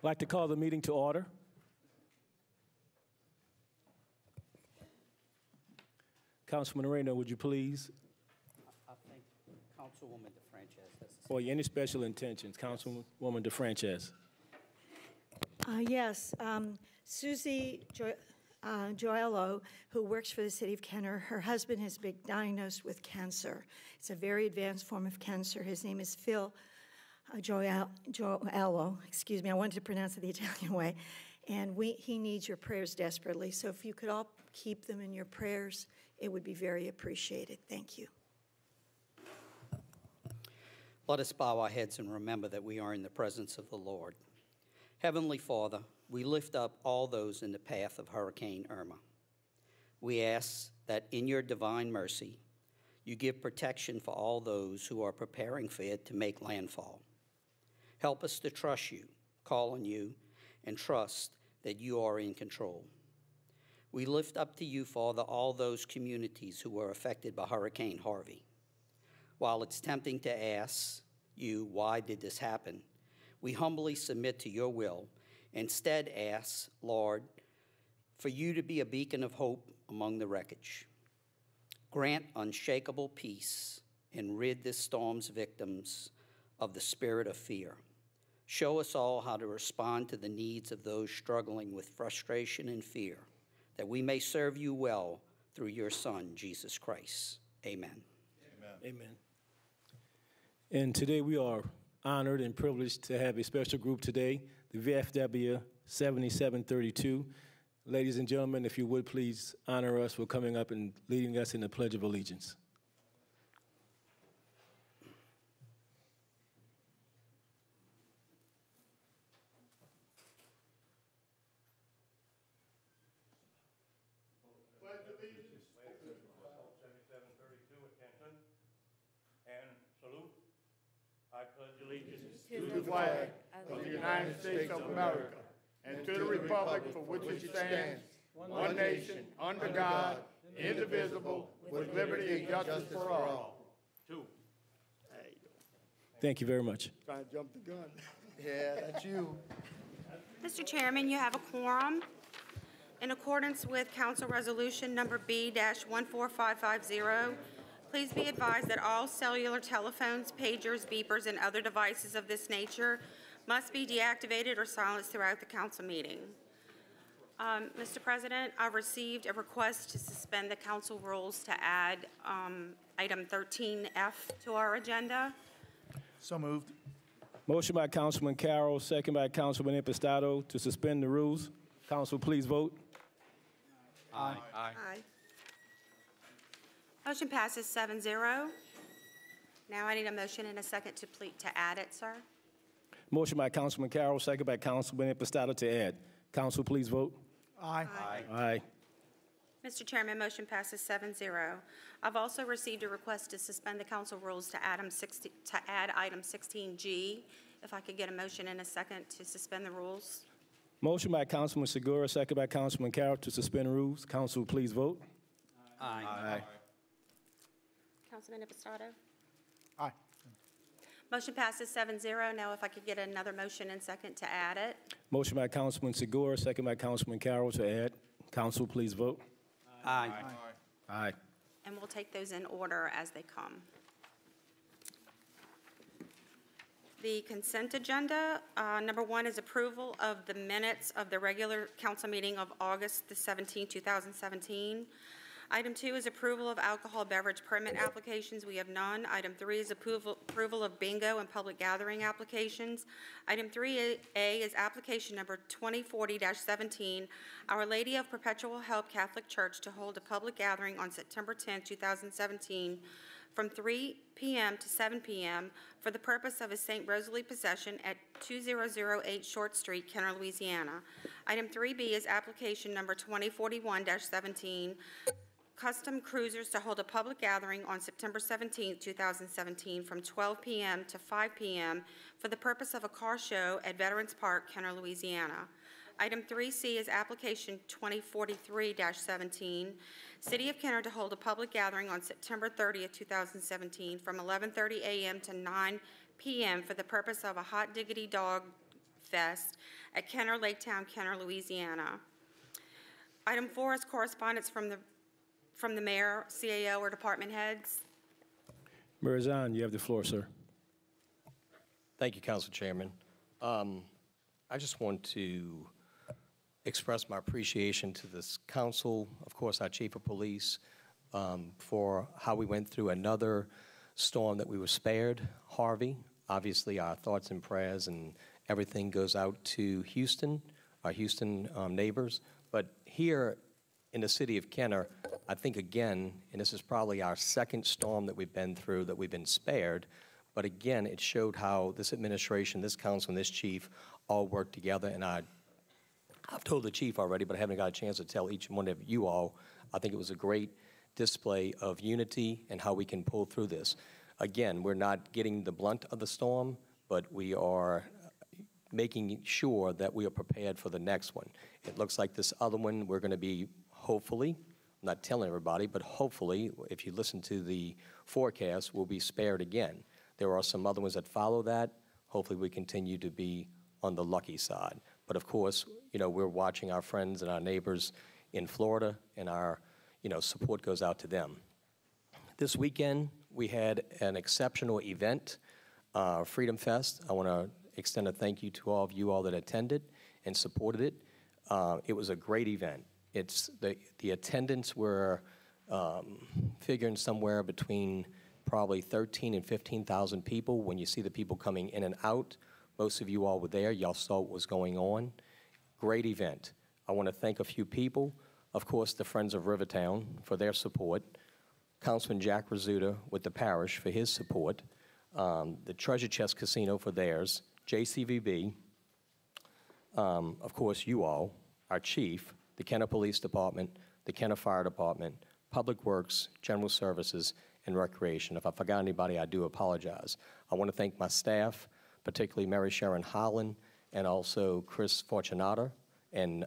I'd like to call the meeting to order. Councilman Moreno, would you please? I think Councilwoman DeFrances has Or any special intentions? Councilwoman DeFrances. Yes, Susie Joello, who works for the city of Kenner, her husband has been diagnosed with cancer. It's a very advanced form of cancer. His name is Phil Joello. Excuse me, I wanted to pronounce it the Italian way. And he needs your prayers desperately. So if you could all keep them in your prayers, it would be very appreciated. Thank you. Let us bow our heads and remember that we are in the presence of the Lord. Heavenly Father, we lift up all those in the path of Hurricane Irma. We ask that in your divine mercy, you give protection for all those who are preparing for it to make landfall. Help us to trust you, call on you, and trust that you are in control. We lift up to you, Father, all those communities who were affected by Hurricane Harvey. While it's tempting to ask you, why did this happen? We humbly submit to your will. Instead ask, Lord, for you to be a beacon of hope among the wreckage. Grant unshakable peace and rid this storm's victims of the spirit of fear. Show us all how to respond to the needs of those struggling with frustration and fear, that we may serve you well through your Son, Jesus Christ. Amen. Amen. Amen. And today we are honored and privileged to have a special group today, the VFW 7732. Ladies and gentlemen, if you would please honor us for coming up and leading us in the Pledge of Allegiance. Pledge allegiance to the flag 7732 attention and salute. I pledge allegiance to the flag of the United States of America and to the republic for which it stands, one nation, under God, indivisible, with liberty and justice for all. Two. Thank you very much. Trying to jump the gun. Yeah, that's you. Mr. Chairman, you have a quorum. In accordance with Council Resolution Number B-14550, please be advised that all cellular telephones, pagers, beepers, and other devices of this nature must be deactivated or silenced throughout the council meeting. Mr. President, I received a request to suspend the council rules to add item 13F to our agenda. So moved. Motion by Councilman Carroll, second by Councilman Impastato to suspend the rules. Council, please vote. Aye. Aye. Motion passes 7-0. Now I need a motion and a second to add it, sir. Motion by Councilman Carroll, second by Councilman Impastato to add. Council, please vote. Aye. Aye. Mr. Chairman, motion passes 7-0. I've also received a request to suspend the council rules to add item 16G. If I could get a motion and a second to suspend the rules. Motion by Councilman Segura, second by Councilman Carroll to suspend rules. Council, please vote. Aye. Aye. Councilman Impastato? Aye. Motion passes 7-0. Now if I could get another motion and second to add it. Motion by Councilman Segura, second by Councilman Carroll to add. Council, please vote. Aye. Aye. And we'll take those in order as they come. The consent agenda, number 1 is approval of the minutes of the regular council meeting of August the 17th, 2017. Item 2 is approval of alcohol beverage permit applications. We have none. Item 3 is approval of bingo and public gathering applications. Item 3A is application number 2040-17, Our Lady of Perpetual Help Catholic Church to hold a public gathering on September 10, 2017 from 3 p.m. to 7 p.m. for the purpose of a St. Rosalie procession at 2008 Short Street, Kenner, Louisiana. Item 3B is application number 2041-17, Custom Cruisers to hold a public gathering on September 17, 2017 from 12 p.m. to 5 p.m. for the purpose of a car show at Veterans Park, Kenner, Louisiana. Item 3C is application 2043-17, City of Kenner to hold a public gathering on September 30, 2017 from 11:30 a.m. to 9 p.m. for the purpose of a Hot Diggity Dog Fest at Kenner Lake Town, Kenner, Louisiana. Item 4 is correspondence from the mayor, CAO, or department heads. Mayor Zahn, you have the floor, sir. Thank you, Council Chairman. I just want to express my appreciation to this council, of course, our chief of police, for how we went through another storm that we were spared, Harvey. Obviously, our thoughts and prayers and everything goes out to Houston, our Houston neighbors. But here in the city of Kenner, I think again, and this is probably our second storm that we've been through that we've been spared, but again, it showed how this administration, this council, and this chief all work together. And I've told the chief already, but I haven't got a chance to tell each one of you all. I think it was a great display of unity and how we can pull through this. Again, we're not getting the blunt of the storm, but we are making sure that we are prepared for the next one. It looks like this other one, we're going to be, hopefully, I'm not telling everybody, but hopefully, if you listen to the forecast, we'll be spared again. There are some other ones that follow that. Hopefully, we continue to be on the lucky side. But of course, we're watching our friends and our neighbors in Florida, and our, support goes out to them. This weekend, we had an exceptional event, Freedom Fest. I want to extend a thank you to all of you all that attended and supported it. It was a great event. It's the attendance were figuring somewhere between probably 13 and 15,000 people. When you see the people coming in and out, most of you all were there. Y'all saw what was going on. Great event. I want to thank a few people. Of course, the Friends of Rivertown for their support. Councilman Jack Rizzuta with the parish for his support. The Treasure Chest Casino for theirs. JCVB. Of course, you all, our chief, the Kenner Police Department, the Kenner Fire Department, Public Works, General Services, and Recreation. If I forgot anybody, I do apologize. I want to thank my staff, particularly Mary Sharon Holland, and also Chris Fortunata, and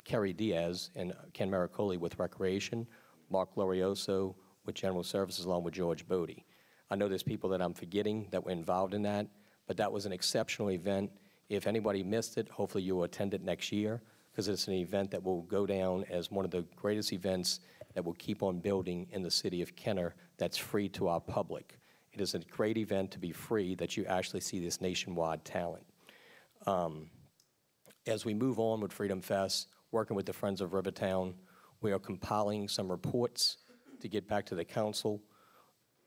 Kerry Diaz, and Ken Maricoli with Recreation, Mark Glorioso with General Services, along with George Bodie. I know there's people that I'm forgetting that were involved in that, but that was an exceptional event. If anybody missed it, hopefully you'll attend it next year, because it's an event that will go down as one of the greatest events that will keep on building in the city of Kenner that's free to our public. It is a great event to be free, that you actually see this nationwide talent. As we move on with Freedom Fest, working with the Friends of Rivertown, we are compiling some reports to get back to the council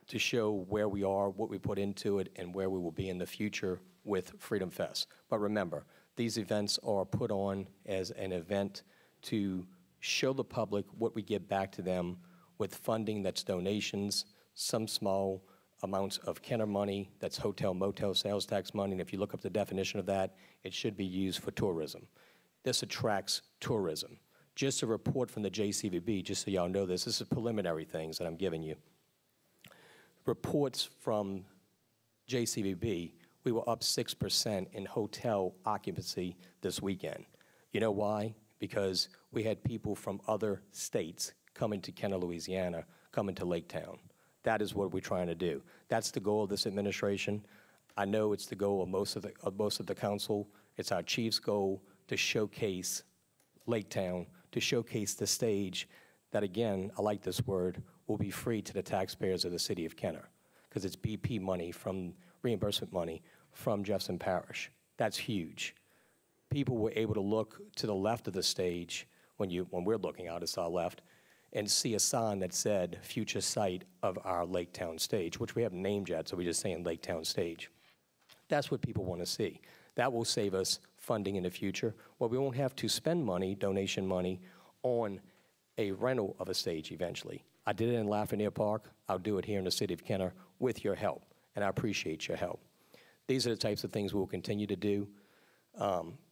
to show where we are, what we put into it, and where we will be in the future with Freedom Fest. But remember, these events are put on as an event to show the public what we give back to them with funding that's donations, some small amounts of Kenner money, that's hotel, motel, sales tax money, and if you look up the definition of that, it should be used for tourism. This attracts tourism. Just a report from the JCVB, just so y'all know this is preliminary things that I'm giving you. Reports from JCVB, we were up 6% in hotel occupancy this weekend. You know why? Because we had people from other states coming to Kenner, Louisiana, coming to Lake Town. That is what we're trying to do. That's the goal of this administration. I know it's the goal of most of the council. It's our chief's goal to showcase Lake Town, to showcase the stage that, again, I like this word, will be free to the taxpayers of the city of Kenner, because it's BP money, from reimbursement money from Jefferson Parish. That's huge. People were able to look to the left of the stage when we're looking out, it's our left, and see a sign that said future site of our Lake Town stage, which we haven't named yet, so we're just saying Lake Town stage. That's what people want to see. That will save us funding in the future. Well, we won't have to spend money, donation money, on a rental of a stage eventually. I did it in Lafayette Park. I'll do it here in the city of Kenner with your help, and I appreciate your help. These are the types of things we'll continue to do.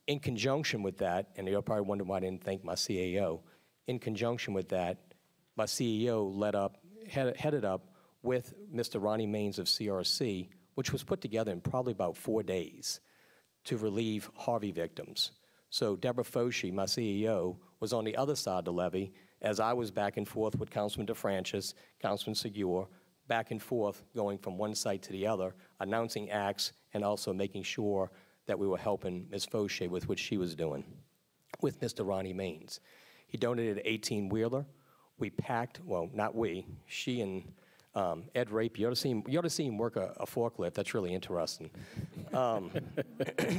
In conjunction with that, and you'll probably wonder why I didn't thank my CAO, in conjunction with that, my CEO headed up with Mr. Ronnie Maines of CRC, which was put together in probably about 4 days to relieve Harvey victims. So Deborah Foshee, my CEO, was on the other side of the levee as I was back and forth with Councilman DeFrancis, Councilman Segura, back and forth going from one site to the other, announcing acts and also making sure that we were helping Ms. Fauché with what she was doing with Mr. Ronnie Maines. He donated an 18-wheeler. We packed, well, not we, she and Ed Rape. You ought to see him work a forklift. That's really interesting. If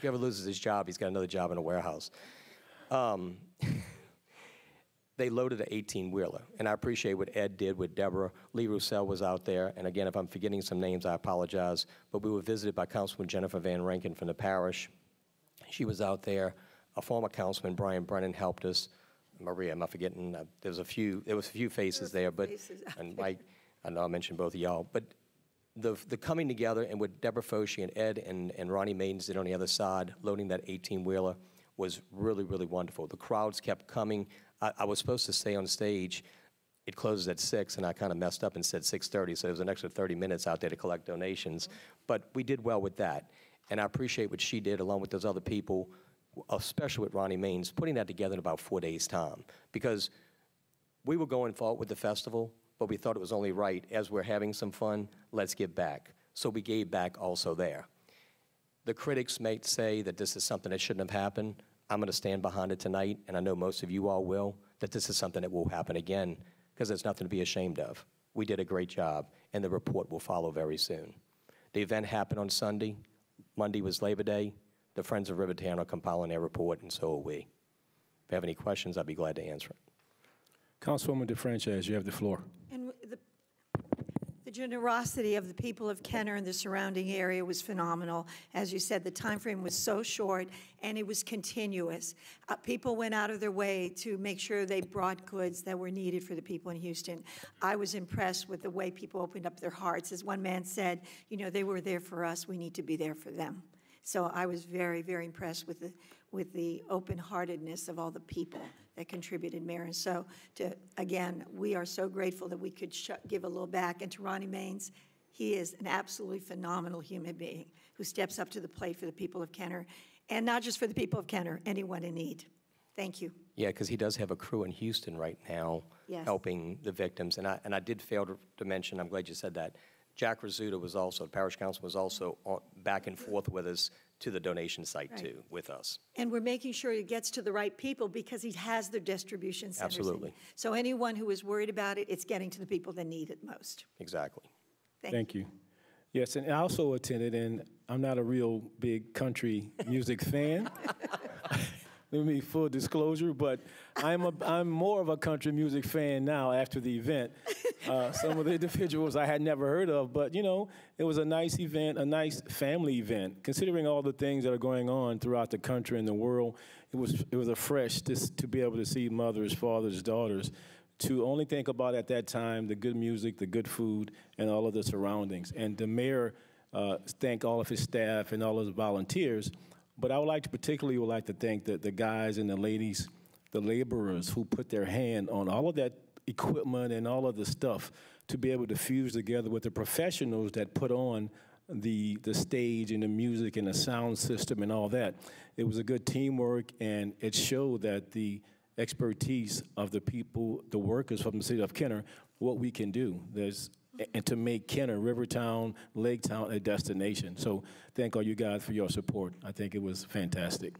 he ever loses his job, he's got another job in a warehouse. They loaded an 18-wheeler, and I appreciate what Ed did with Deborah. Lee Roussel was out there, and again, if I'm forgetting some names, I apologize, but we were visited by Councilman Jennifer Van Rankin from the parish. She was out there. A former councilman, Brian Brennan, helped us. Maria, am I forgetting? There was a few faces there, but, and Mike, I know I mentioned both of y'all, but the coming together and what Deborah Fauché and Ed and Ronnie Maines did on the other side, loading that 18-wheeler, was really, really wonderful. The crowds kept coming. I was supposed to stay on stage. It closes at 6, and I kind of messed up and said 6:30, so there was an extra 30 minutes out there to collect donations. But we did well with that, and I appreciate what she did along with those other people, especially with Ronnie Maines, putting that together in about 4 days' time. Because we were going forward with the festival, but we thought it was only right, as we're having some fun, let's give back. So we gave back also there. The critics may say that this is something that shouldn't have happened. I'm going to stand behind it tonight, and I know most of you all will, that this is something that will happen again, because there's nothing to be ashamed of. We did a great job, and the report will follow very soon. The event happened on Sunday. Monday was Labor Day. The Friends of Rivertown are compiling their report, and so are we. If you have any questions, I'd be glad to answer it. Councilwoman DeFranchise, you have the floor. And the generosity of the people of Kenner and the surrounding area was phenomenal. As you said, the time frame was so short, and it was continuous. People went out of their way to make sure they brought goods that were needed for the people in Houston. I was impressed with the way people opened up their hearts. As one man said, you know, they were there for us. We need to be there for them. So I was very, very impressed with the open-heartedness of all the people that contributed, Mayor. And so, again, we are so grateful that we could give a little back. And to Ronnie Maines, he is an absolutely phenomenal human being who steps up to the plate for the people of Kenner, and not just for the people of Kenner, anyone in need. Thank you. Yeah, because he does have a crew in Houston right now, Yes, helping the victims. And I did fail to mention, I'm glad you said that, Jack Rizzuto was also, the parish council was also back and forth with us to the donation site, Right. too, with us. And we're making sure it gets to the right people because he has the distribution centers. Absolutely. So anyone who is worried about it, it's getting to the people that need it most. Exactly. Thank you. Yes, and I also attended, and I'm not a real big country music fan. Let me full disclosure, but I'm more of a country music fan now after the event. Some of the individuals I had never heard of, but you know, it was a nice event, a nice family event. Considering all the things that are going on throughout the country and the world, it was a fresh to be able to see mothers, fathers, daughters, to only think about at that time the good music, the good food, and all of the surroundings. And the mayor thank all of his staff and all of his volunteers. But I would like to particularly thank the guys and the ladies, the laborers who put their hand on all of that equipment and all of the stuff to be able to fuse together with the professionals that put on the stage and the music and the sound system and all that. It was a good teamwork, and it showed that the expertise of the people, the workers from the city of Kenner, what we can do. And to make Kenner, Rivertown, Lake Town a destination. So thank all you guys for your support. I think it was fantastic.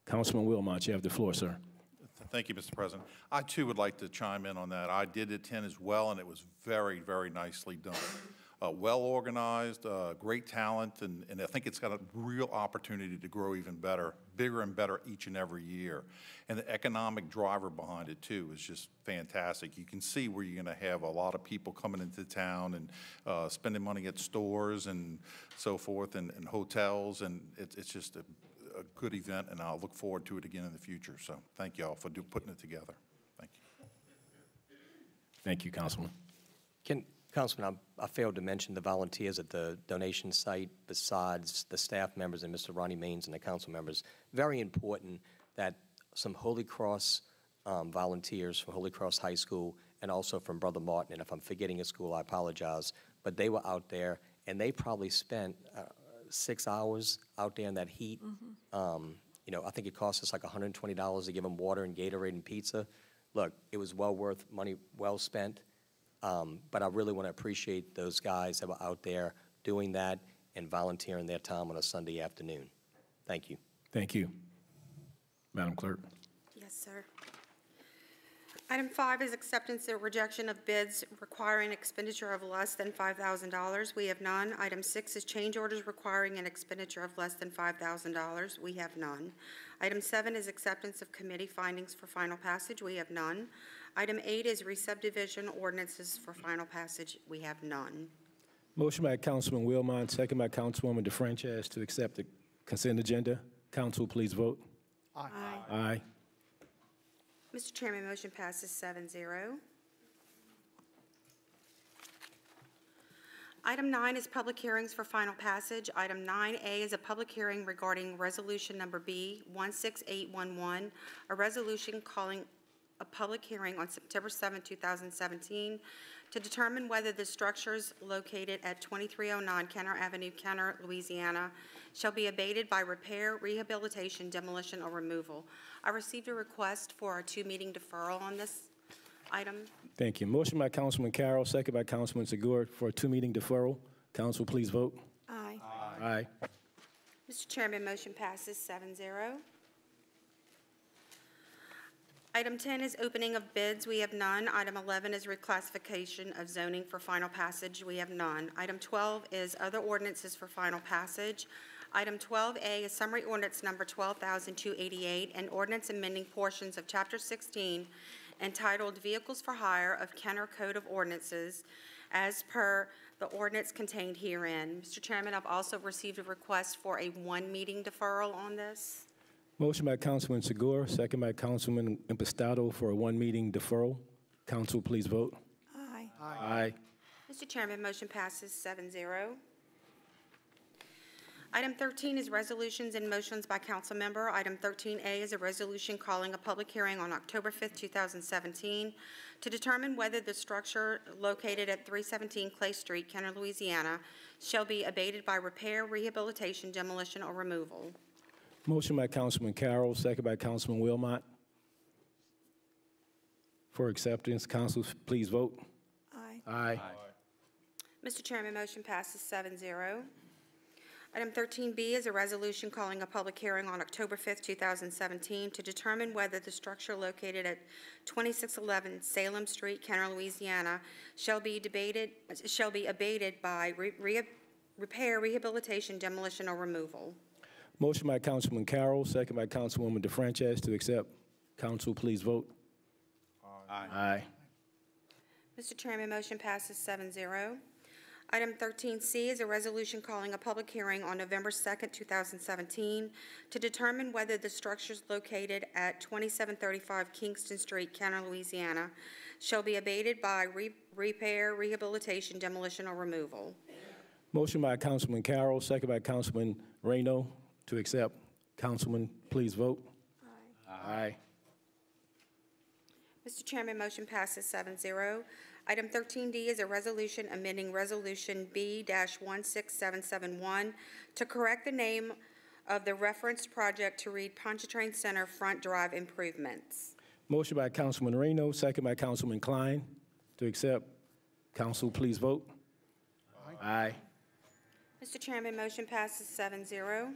Councilman Wilmot, you have the floor, sir. Thank you, Mr. President. I, too, would like to chime in on that. I did attend as well, and it was very, very nicely done. Well organized, great talent, and I think it's got a real opportunity to grow even better, bigger and better each and every year. And the economic driver behind it, too, is just fantastic. You can see where you're going to have a lot of people coming into town and spending money at stores and so forth, and hotels, and it's just a good event, and I'll look forward to it again in the future. So thank you all for putting it together. Thank you. Thank you, Councilman. Councilman, I failed to mention the volunteers at the donation site besides the staff members and Mr. Ronnie Maines and the council members. Very important that some Holy Cross volunteers from Holy Cross High School and also from Brother Martin, and if I'm forgetting a school, I apologize, but they were out there, and they probably spent 6 hours out there in that heat. Mm-hmm. You know, I think it cost us like $120 to give them water and Gatorade and pizza. Look, it was well worth money, well spent. But I really want to appreciate those guys that were out there doing that. and volunteering their time on a Sunday afternoon. Thank you. Thank you. Madam Clerk. Yes, sir. Item 5 is acceptance or rejection of bids requiring expenditure of less than $5,000. We have none. Item 6 is change orders requiring an expenditure of less than $5,000. We have none. Item 7 is acceptance of committee findings for final passage. We have none. Item 8 is re-subdivision ordinances for final passage. We have none. Motion by Councilman Wilmot, second by Councilwoman DeFranchis to accept the consent agenda. Council, please vote. Aye. Aye. Mr. Chairman, motion passes 7-0. Item 9 is public hearings for final passage. Item 9A is a public hearing regarding Resolution Number B 16811, a resolution calling a public hearing on September 7, 2017, to determine whether the structures located at 2309 Kenner Avenue, Kenner, Louisiana, shall be abated by repair, rehabilitation, demolition, or removal. I received a request for a 2-meeting deferral on this item. Thank you. Motion by Councilman Carroll, second by Councilman Segura for a 2-meeting deferral. Council, please vote. Aye. Aye. Mr. Chairman, motion passes 7-0. Item 10 is opening of bids. We have none. Item 11 is reclassification of zoning for final passage. We have none. Item 12 is other ordinances for final passage. Item 12A is summary ordinance number 12,288, an ordinance amending portions of Chapter 16 entitled Vehicles for Hire of Kenner Code of Ordinances as per the ordinance contained herein. Mr. Chairman, I've also received a request for a 1-meeting deferral on this. Motion by Councilman Segura, second by Councilman Impastato for a 1-meeting deferral. Council, please vote. Aye. Aye. Mr. Chairman, motion passes 7-0. Item 13 is resolutions and motions by council member. Item 13A is a resolution calling a public hearing on October 5, 2017, to determine whether the structure located at 317 Clay Street, Kenner, Louisiana, shall be abated by repair, rehabilitation, demolition, or removal. Motion by Councilman Carroll, second by Councilman Wilmot. For acceptance, council, please vote. Aye. Aye. Mr. Chairman, motion passes 7-0. Item 13B is a resolution calling a public hearing on October 5, 2017, to determine whether the structure located at 2611 Salem Street, Kenner, Louisiana, shall be abated by repair, rehabilitation, demolition, or removal. Motion by Councilman Carroll, second by Councilwoman DeFranchis to accept. Council, please vote. Aye. Aye. Mr. Chairman, motion passes 7-0. Item 13C is a resolution calling a public hearing on November 2, 2017, to determine whether the structures located at 2735 Kingston Street, Kenner, Louisiana, shall be abated by repair, rehabilitation, demolition, or removal. Motion by Councilman Carroll, second by Councilman Reyno to accept. Councilman, please vote. Aye. Aye. Mr. Chairman, motion passes 7-0. Item 13D is a resolution amending Resolution B-16771 to correct the name of the referenced project to read Pontchartrain Center Front Drive Improvements. Motion by Councilman Reyno, second by Councilman Klein to accept. Council, please vote. Aye. Mr. Chairman, motion passes 7-0.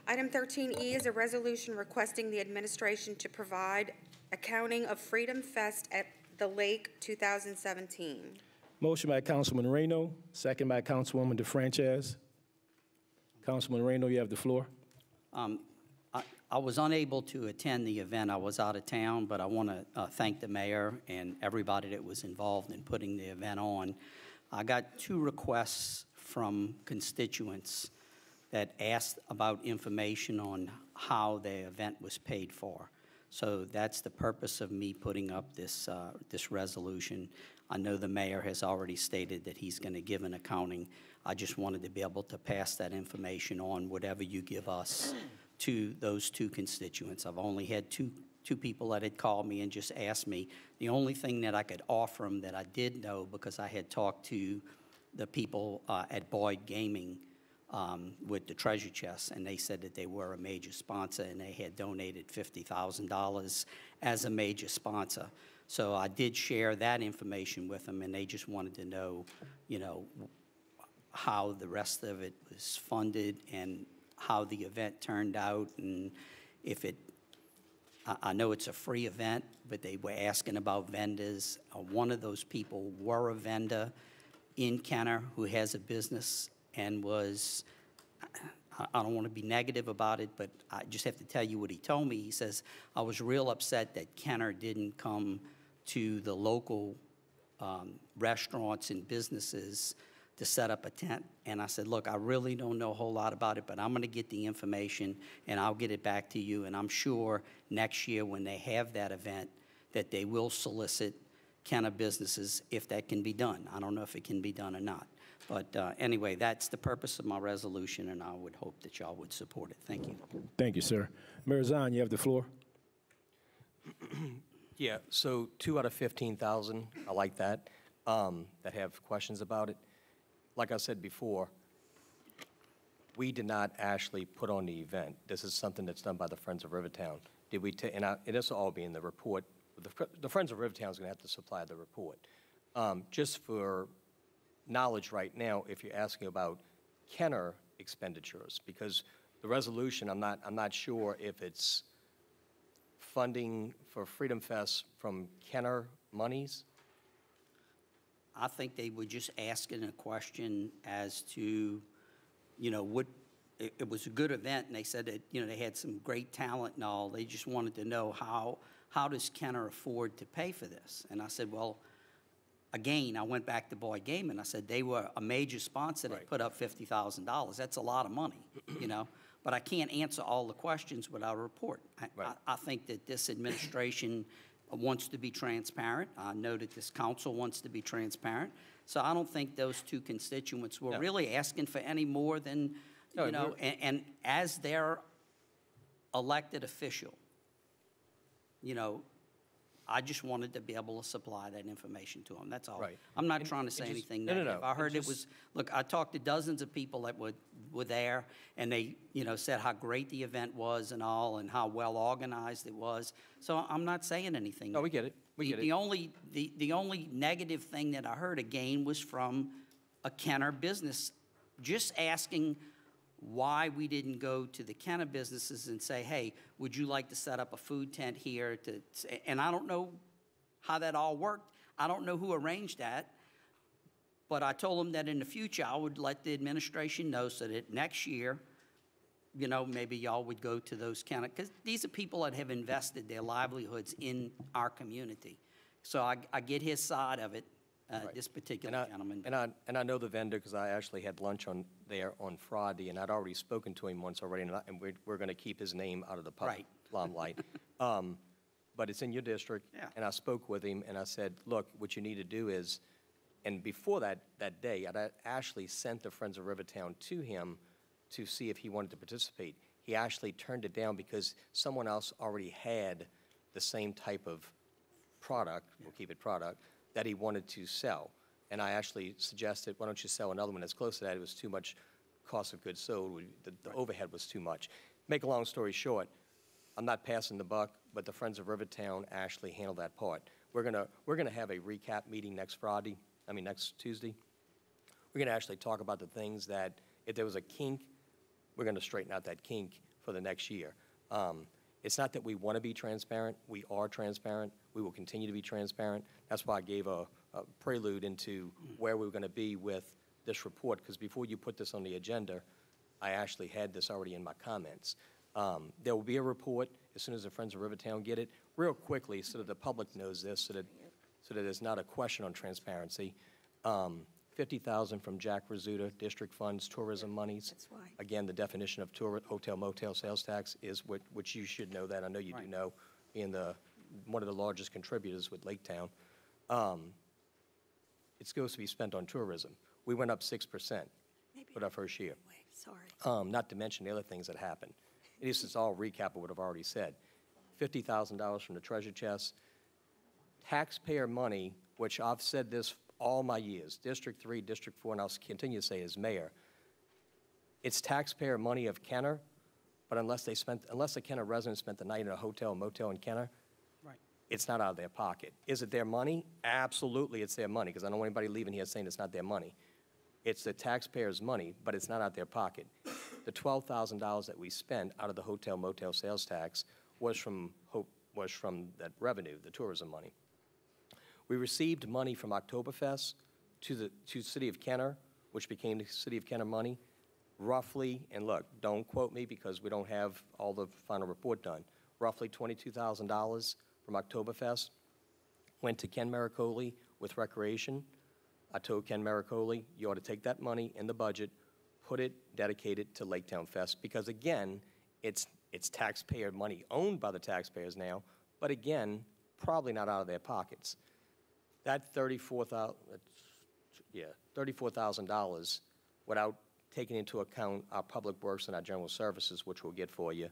Item 13E is a resolution requesting the administration to provide accounting of Freedom Fest at the Lake 2017. Motion by Councilman Reyno, second by Councilwoman DeFranchis. Councilman Reyno, you have the floor. I was unable to attend the event. I was out of town, but I want to thank the mayor and everybody that was involved in putting the event on. I got 2 requests from constituents that asked about information on how the event was paid for. So that's the purpose of me putting up this, this resolution. I know the mayor has already stated that he's going to give an accounting. I just wanted to be able to pass that information on, whatever you give us, to those 2 constituents. I've only had two people that had called me and just asked me. The only thing that I could offer them that I did know, because I had talked to the people at Boyd Gaming with the treasure chest, and they said that they were a major sponsor and they had donated $50,000 as a major sponsor. So I did share that information with them, and they just wanted to know, you know, how the rest of it was funded and how the event turned out, and if it, I know it's a free event, but they were asking about vendors. One of those people were a vendor in Kenner who has a business and was, I don't want to be negative about it, but I just have to tell you what he told me. He says, I was real upset that Kenner didn't come to the local restaurants and businesses to set up a tent. And I said, look, I really don't know a whole lot about it, but I'm going to get the information and I'll get it back to you. And I'm sure next year when they have that event that they will solicit Kenner businesses if that can be done. I don't know if it can be done or not. But anyway, that's the purpose of my resolution, and I would hope that y'all would support it. Thank you. Thank you, sir. Mayor Zahn, you have the floor. Yeah, so 2 out of 15,000, I like that, that have questions about it. Like I said before, we did not actually put on the event. This is something that's done by the Friends of Rivertown. Did we, and this will all be in the report. The Friends of Rivertown is going to have to supply the report. Just for knowledge right now, if you're asking about Kenner expenditures, because the resolution, I'm not sure if it's funding for Freedom Fest from Kenner monies. I think they were just asking a question as to, you know, what, it was a good event, and they said that, you know, they had some great talent and all. They just wanted to know how does Kenner afford to pay for this? And I said, well, again, I went back to Boyd Gaiman. I said they were a major sponsor that put up $50,000. That's a lot of money, you know. But I can't answer all the questions without a report. I think that this administration wants to be transparent. I know that this council wants to be transparent. So I don't think those two constituents were really asking for any more than, you know, and as their elected official, you know, I just wanted to be able to supply that information to them. That's all. Right. I'm not trying to say anything negative. I heard it was, look, I talked to dozens of people that were there, and they, you know, said how great the event was and all, and how well organized it was. So I'm not saying anything. No, we get it. We get it. The only negative thing that I heard again was from a Kenner business, just asking why we didn't go to the Kenner businesses and say, hey, would you like to set up a food tent here? And I don't know how that all worked. I don't know who arranged that. But I told them that in the future, I would let the administration know so that next year, you know, maybe y'all would go to those Kenner, because these are people that have invested their livelihoods in our community. So I get his side of it. This particular gentleman. And I know the vendor because I actually had lunch there on Friday, and I'd already spoken to him once already, and we're going to keep his name out of the public limelight. But it's in your district, and I spoke with him, and I said, look, what you need to do is, and before that day, I actually sent the Friends of Rivertown to him to see if he wanted to participate. He actually turned it down because someone else already had the same type of product, we'll keep it product, that he wanted to sell. And I actually suggested, why don't you sell another one that's close to that? It was too much cost of goods sold. The overhead was too much. Make a long story short, I'm not passing the buck, but the Friends of Rivertown actually handled that part. We're gonna have a recap meeting next Tuesday. We're gonna actually talk about the things that, if there was a kink, we're gonna straighten out that kink for the next year. It's not that we want to be transparent. We are transparent. We will continue to be transparent. That's why I gave a prelude into where we were going to be with this report, because before you put this on the agenda, I actually had this already in my comments. There will be a report as soon as the Friends of Rivertown get it. Real quickly, so that the public knows this, so that there's not a question on transparency. $50,000 from Jack Rizzuta, district funds, tourism monies. That's right. Again, the definition of hotel motel sales tax is which you should know that. I know you do know, being one of the largest contributors with Lake Town. It's supposed to be spent on tourism. We went up 6% for our first year. Sorry. Not to mention the other things that happened. This is all recap of what I've already said. $50,000 from the treasure chest. Taxpayer money, which I've said this all my years, District 3, District 4, and I'll continue to say as mayor, it's taxpayer money of Kenner, but unless the Kenner residents spent the night in a hotel, motel in Kenner, it's not out of their pocket. Is it their money? Absolutely, it's their money, because I don't want anybody leaving here saying it's not their money. It's the taxpayers' money, but it's not out their pocket. The $12,000 that we spent out of the hotel motel sales tax was from that revenue, the tourism money. We received money from Oktoberfest to the City of Kenner, which became the City of Kenner money, roughly, and look, don't quote me because we don't have all the final report done, roughly $22,000 from Oktoberfest went to Ken Maricoli with recreation. I told Ken Maricoli, you ought to take that money in the budget, put it, dedicate it to Lake Town Fest, because again, it's taxpayer money owned by the taxpayers now, but again, probably not out of their pockets. That $34,000 without taking into account our public works and our general services, which we'll get for you,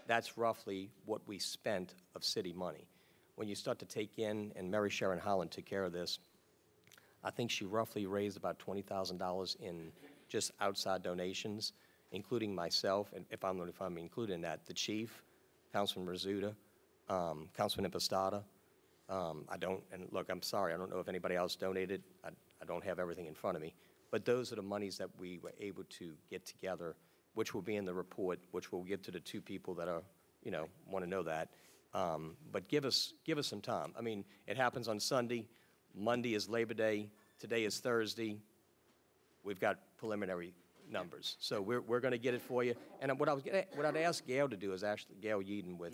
that's roughly what we spent of city money. When you start to take in, and Mary Sharon Holland took care of this, I think she roughly raised about $20,000 in just outside donations, including myself, and if I'm included in that, the chief, Councilman Rizzuta, Councilman Impostata. And look, I'm sorry, I don't know if anybody else donated. I don't have everything in front of me. But those are the monies that we were able to get together, which will be in the report, which we'll give to the two people that are, want to know that. But give us some time. I mean, it happens on Sunday. Monday is Labor Day. Today is Thursday. We've got preliminary numbers. So we're going to get it for you. And what I'd ask Gail to do is actually, Gail Yeadon with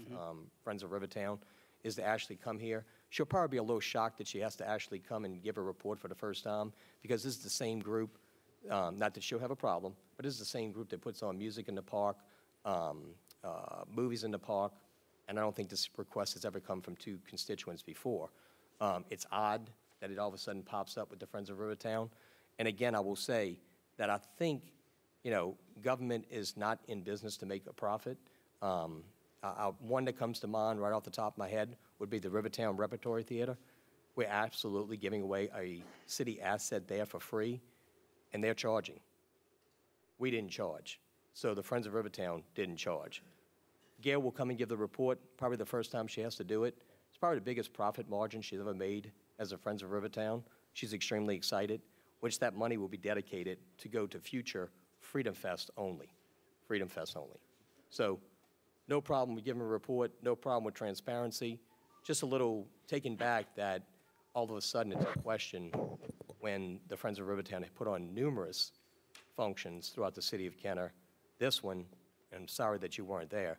Friends of Rivertown, is to actually come here. She'll probably be a little shocked that she has to actually come and give a report for the first time, because this is the same group, not that she'll have a problem, but this is the same group that puts on music in the park, movies in the park, and I don't think this request has ever come from two constituents before. It's odd that it all of a sudden pops up with the Friends of Rivertown. And again, I will say that I think, government is not in business to make a profit. One that comes to mind right off the top of my head would be the Rivertown Repertory Theater. We're absolutely giving away a city asset there for free, and they're charging. We didn't charge. So the Friends of Rivertown didn't charge. Gail will come and give the report, probably the first time she has to do it. It's probably the biggest profit margin she's ever made as a Friends of Rivertown. She's extremely excited, which that money will be dedicated to go to future Freedom Fest only. Freedom Fest only. So no problem with giving a report, no problem with transparency. Just a little taken back that all of a sudden it's a question when the Friends of Rivertown have put on numerous functions throughout the city of Kenner. This one, and I'm sorry that you weren't there,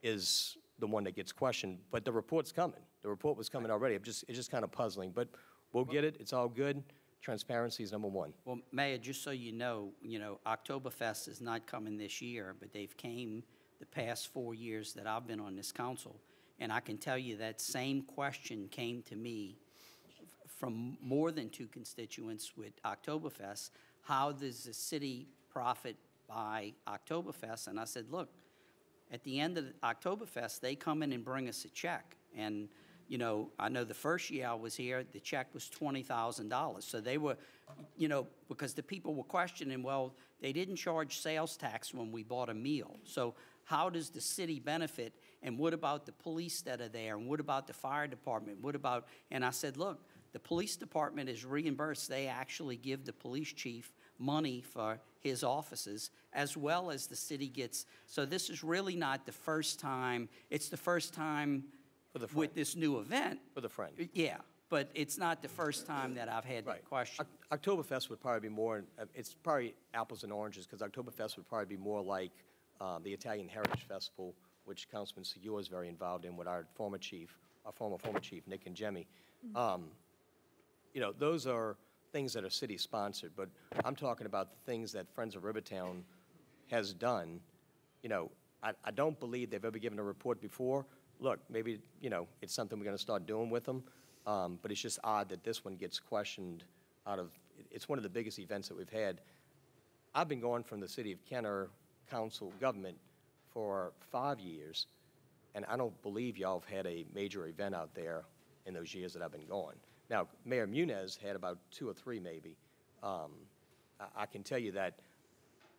is the one that gets questioned. But the report's coming. The report was coming already. It's just kind of puzzling. But we'll get it. It's all good. Transparency is number one. Well, Mayor, just so you know, Oktoberfest is not coming this year, but they've came the past 4 years that I've been on this council. And I can tell you that same question came to me from more than two constituents with Oktoberfest. How does the city profit by Oktoberfest? And I said, look, at the end of the Oktoberfest, they come in and bring us a check. And I know the first year I was here, the check was $20,000. So they were, because the people were questioning, well, they didn't charge sales tax when we bought a meal. So how does the city benefit? And what about the police that are there? And what about the fire department? And I said, look, the police department is reimbursed. They actually give the police chief money for his offices, as well as the city gets. So this is really not the first time. It's the first time with this new event. For the Friend. Yeah, but it's not the first time that I've had that question. Oktoberfest would probably be more, it's probably apples and oranges, because Oktoberfest would probably be more like the Italian Heritage Festival, which Councilman Segura is very involved in with our former chief, Nick and Jemmy. Those are things that are city-sponsored, but I'm talking about the things that Friends of Rivertown has done. I don't believe they've ever given a report before. Look, maybe, it's something we're going to start doing with them, but it's just odd that this one gets questioned it's one of the biggest events that we've had. I've been going from the City of Kenner Council government for 5 years, and I don't believe y'all have had a major event out there in those years that I've been gone. Now, Mayor Muniz had about 2 or 3 maybe. I can tell you that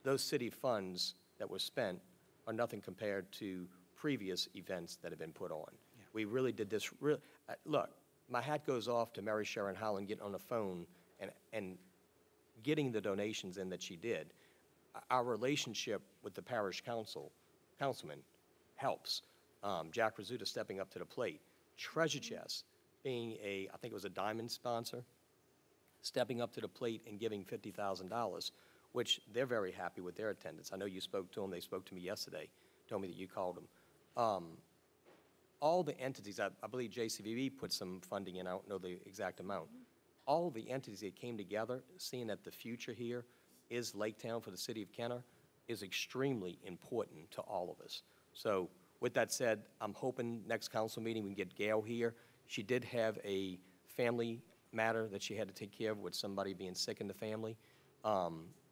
those city funds that were spent are nothing compared to previous events that have been put on. Yeah. We really did this. Look, my hat goes off to Mary Sharon Holland getting on the phone and getting the donations in that she did. Our relationship with the parish councilman helps. Jack Rizzuta stepping up to the plate. Treasure Chest being I think it was a diamond sponsor, stepping up to the plate and giving $50,000, which they're very happy with their attendance. I know you spoke to them. They spoke to me yesterday, told me that you called them. All the entities, I believe JCVB put some funding in, I don't know the exact amount. All the entities that came together, seeing that the future here is Lake Town for the city of Kenner, is extremely important to all of us. So with that said, I'm hoping next council meeting we can get Gail here. She did have a family matter that she had to take care of with somebody being sick in the family.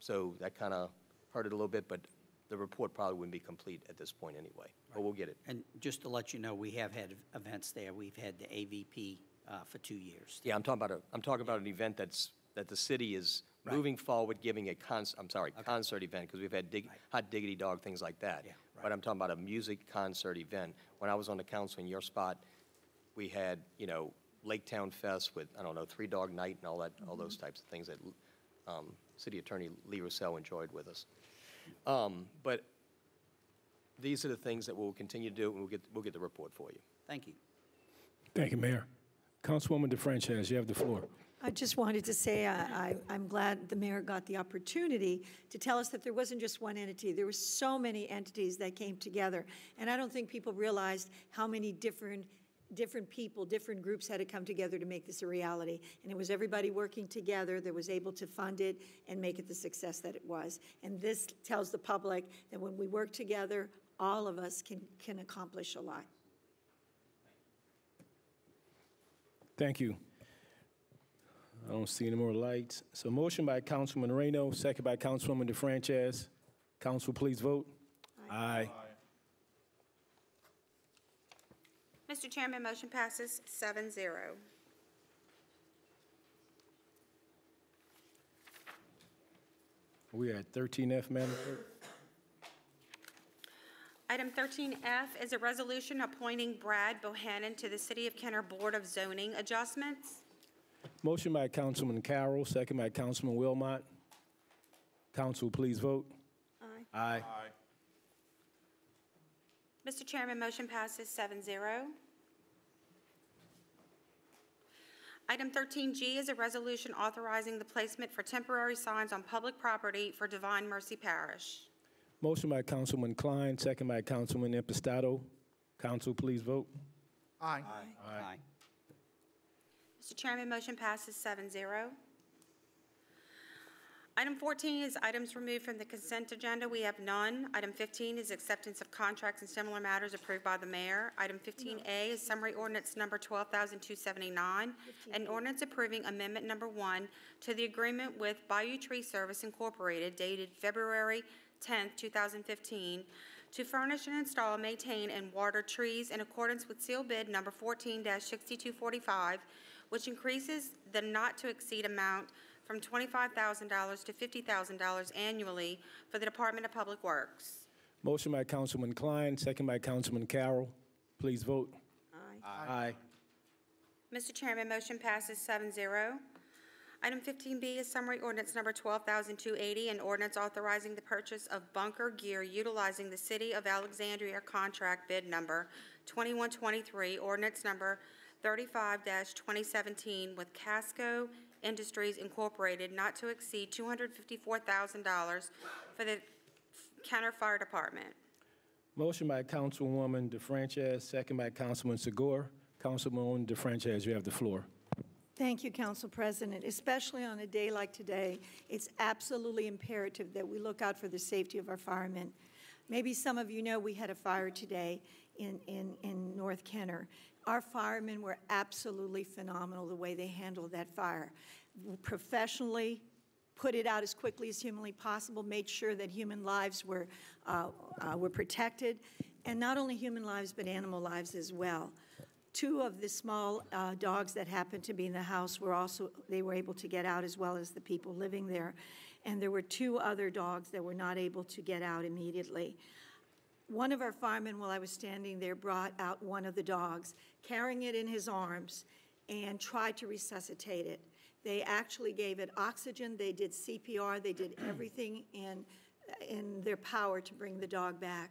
So that kind of hurt it a little bit, but the report probably wouldn't be complete at this point anyway. But we'll get it. And just to let you know, we have had events there. We've had the AVP for 2 years. Yeah, I'm talking about an event that the city is Right. moving forward, giving a concert event, because we've had Hot Diggity Dog, things like that. Yeah, right. But I'm talking about a music concert event. When I was on the council in your spot, we had, Lake Town Fest with, 3 Dog Night and all that, all those types of things that City Attorney Lee Russell enjoyed with us. But these are the things that we'll continue to do, and we'll get the report for you. Thank you. Thank you, Mayor. Councilwoman DeFranchis, you have the floor. I just wanted to say I'm glad the mayor got the opportunity to tell us that there wasn't just one entity. There were so many entities that came together. And I don't think people realized how many different people, different groups had to come together to make this a reality. And it was everybody working together that was able to fund it and make it the success that it was. And this tells the public that when we work together, all of us can accomplish a lot. Thank you. I don't see any more lights. So motion by Councilman Reno, second by Councilwoman DeFranchis. Council, please vote. Aye. Mr. Chairman, motion passes 7-0. We are at 13F, Madam Clerk. Item 13F is a resolution appointing Brad Bohannon to the City of Kenner Board of Zoning Adjustments. Motion by Councilman Carroll, second by Councilman Wilmot. Council, please vote. Aye. Aye. Mr. Chairman, motion passes 7-0. Item 13G is a resolution authorizing the placement for temporary signs on public property for Divine Mercy Parish. Motion by Councilman Klein, second by Councilman Impastato. Council, please vote. Aye. Aye. Mr. Chairman, motion passes 7-0. Item 14 is items removed from the consent agenda. We have none. Item 15 is acceptance of contracts and similar matters approved by the mayor. Item 15A is summary ordinance number 12,279, an ordinance approving amendment number 1 to the agreement with Bayou Tree Service Incorporated dated February 10, 2015, to furnish and install, maintain, and water trees in accordance with seal bid number 14-6245, which increases the not-to-exceed amount from $25,000 to $50,000 annually for the Department of Public Works. Motion by Councilman Klein, second by Councilman Carroll. Please vote. Aye. Mr. Chairman, motion passes 7-0. Item 15B is summary ordinance number 12,280, an ordinance authorizing the purchase of bunker gear utilizing the City of Alexandria contract bid number 2123, ordinance number 35-2017 with Casco Industries Incorporated, not to exceed $254,000 for the Kenner Fire Department. Motion by Councilwoman DeFranchis, second by Councilman Segura. Councilwoman DeFranchis, you have the floor. Thank you, Council President. Especially on a day like today, it's absolutely imperative that we look out for the safety of our firemen. Maybe some of you know we had a fire today in North Kenner. Our firemen were absolutely phenomenal the way they handled that fire. Professionally, put it out as quickly as humanly possible, made sure that human lives were protected, and not only human lives but animal lives as well. 2 of the small dogs that happened to be in the house they were able to get out, as well as the people living there. And there were 2 other dogs that were not able to get out immediately. One of our firemen, while I was standing there, brought out one of the dogs, carrying it in his arms, and tried to resuscitate it. They actually gave it oxygen, they did CPR, they did everything in their power to bring the dog back.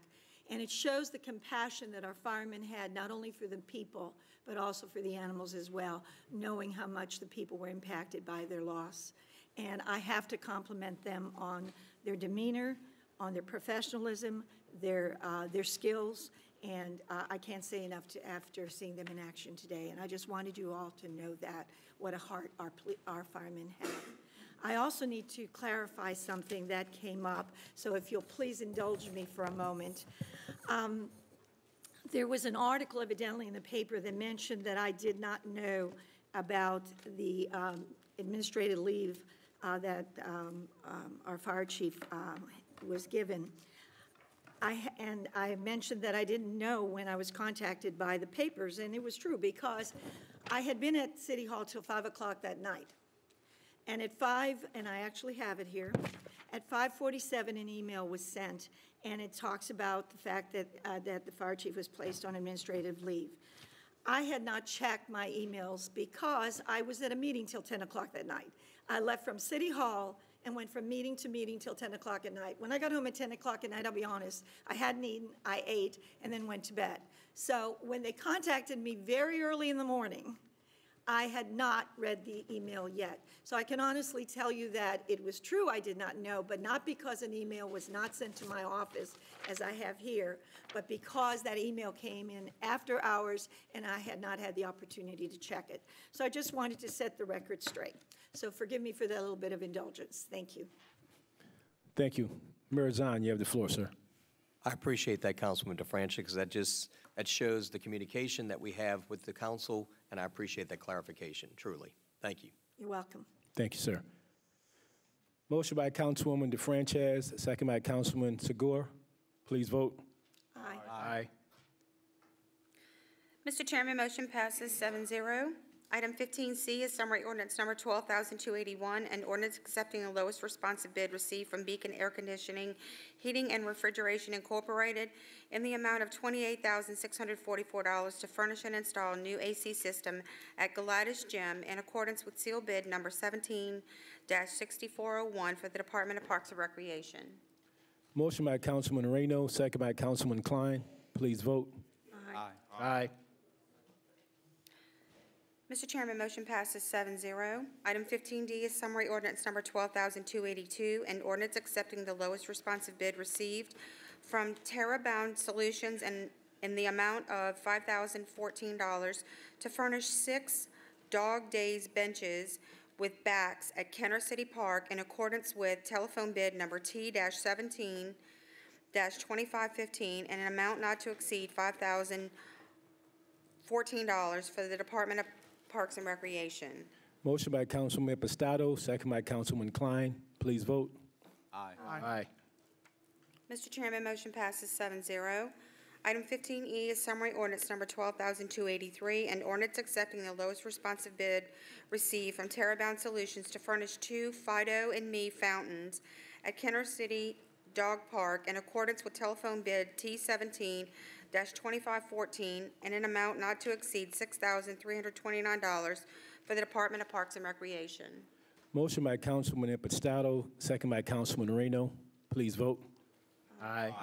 And it shows the compassion that our firemen had, not only for the people, but also for the animals as well, knowing how much the people were impacted by their loss. And I have to compliment them on their demeanor, on their professionalism, their skills, and I can't say enough after seeing them in action today. And I just wanted you all to know that, what a heart our firemen have. I also need to clarify something that came up, so if you'll please indulge me for a moment. There was an article evidently in the paper that mentioned that I did not know about the administrative leave that our fire chief was given. And I mentioned that I didn't know when I was contacted by the papers, and it was true because I had been at City Hall till 5 o'clock that night. And at 5, and I actually have it here, at 5:47 an email was sent, and it talks about the fact that, that the fire chief was placed on administrative leave. I had not checked my emails because I was at a meeting till 10 o'clock that night. I left from City Hall and went from meeting to meeting till 10 o'clock at night. When I got home at 10 o'clock at night, I'll be honest, I hadn't eaten, I ate, and then went to bed. So when they contacted me very early in the morning, I had not read the email yet. So I can honestly tell you that it was true I did not know, but not because an email was not sent to my office, as I have here, but because that email came in after hours and I had not had the opportunity to check it. So I just wanted to set the record straight. So forgive me for that little bit of indulgence. Thank you. Thank you. Mayor Zahn, you have the floor, sir. I appreciate that, Councilman DeFranchi, because that shows the communication that we have with the council, and I appreciate that clarification, truly. Thank you. You're welcome. Thank you, sir. Motion by Councilwoman DeFranchis, second by Councilman Segura. Please vote. Aye. Aye. Mr. Chairman, motion passes 7-0. Item 15C is summary ordinance number 12,281, an ordinance accepting the lowest responsive bid received from Beacon Air Conditioning, Heating, and Refrigeration Incorporated in the amount of $28,644 to furnish and install a new AC system at Gladys Gym in accordance with seal bid number 17-6401 for the Department of Parks and Recreation. Motion by Councilman Reno, second by Councilman Klein. Please vote. Aye. Aye. Mr. Chairman, motion passes 7-0. Item 15D is summary ordinance number 12,282, an ordinance accepting the lowest responsive bid received from TerraBound Solutions in the amount of $5,014 to furnish 6 dog days benches with backs at Kenner City Park in accordance with telephone bid number T-17-2515 and an amount not to exceed $5,014 for the Department of Parks and Recreation. Motion by Councilman Impastato, second by Councilman Klein. Please vote. Aye. Aye. Mr. Chairman, motion passes 7-0. Item 15E is summary ordinance number 12,283, an ordinance accepting the lowest responsive bid received from TerraBound Solutions to furnish 2 Fido and Me fountains at Kenner City Dog Park in accordance with telephone bid T-17-2514 and an amount not to exceed $6,329 for the Department of Parks and Recreation. Motion by Councilman Impastato, second by Councilman Reno. Please vote. Aye.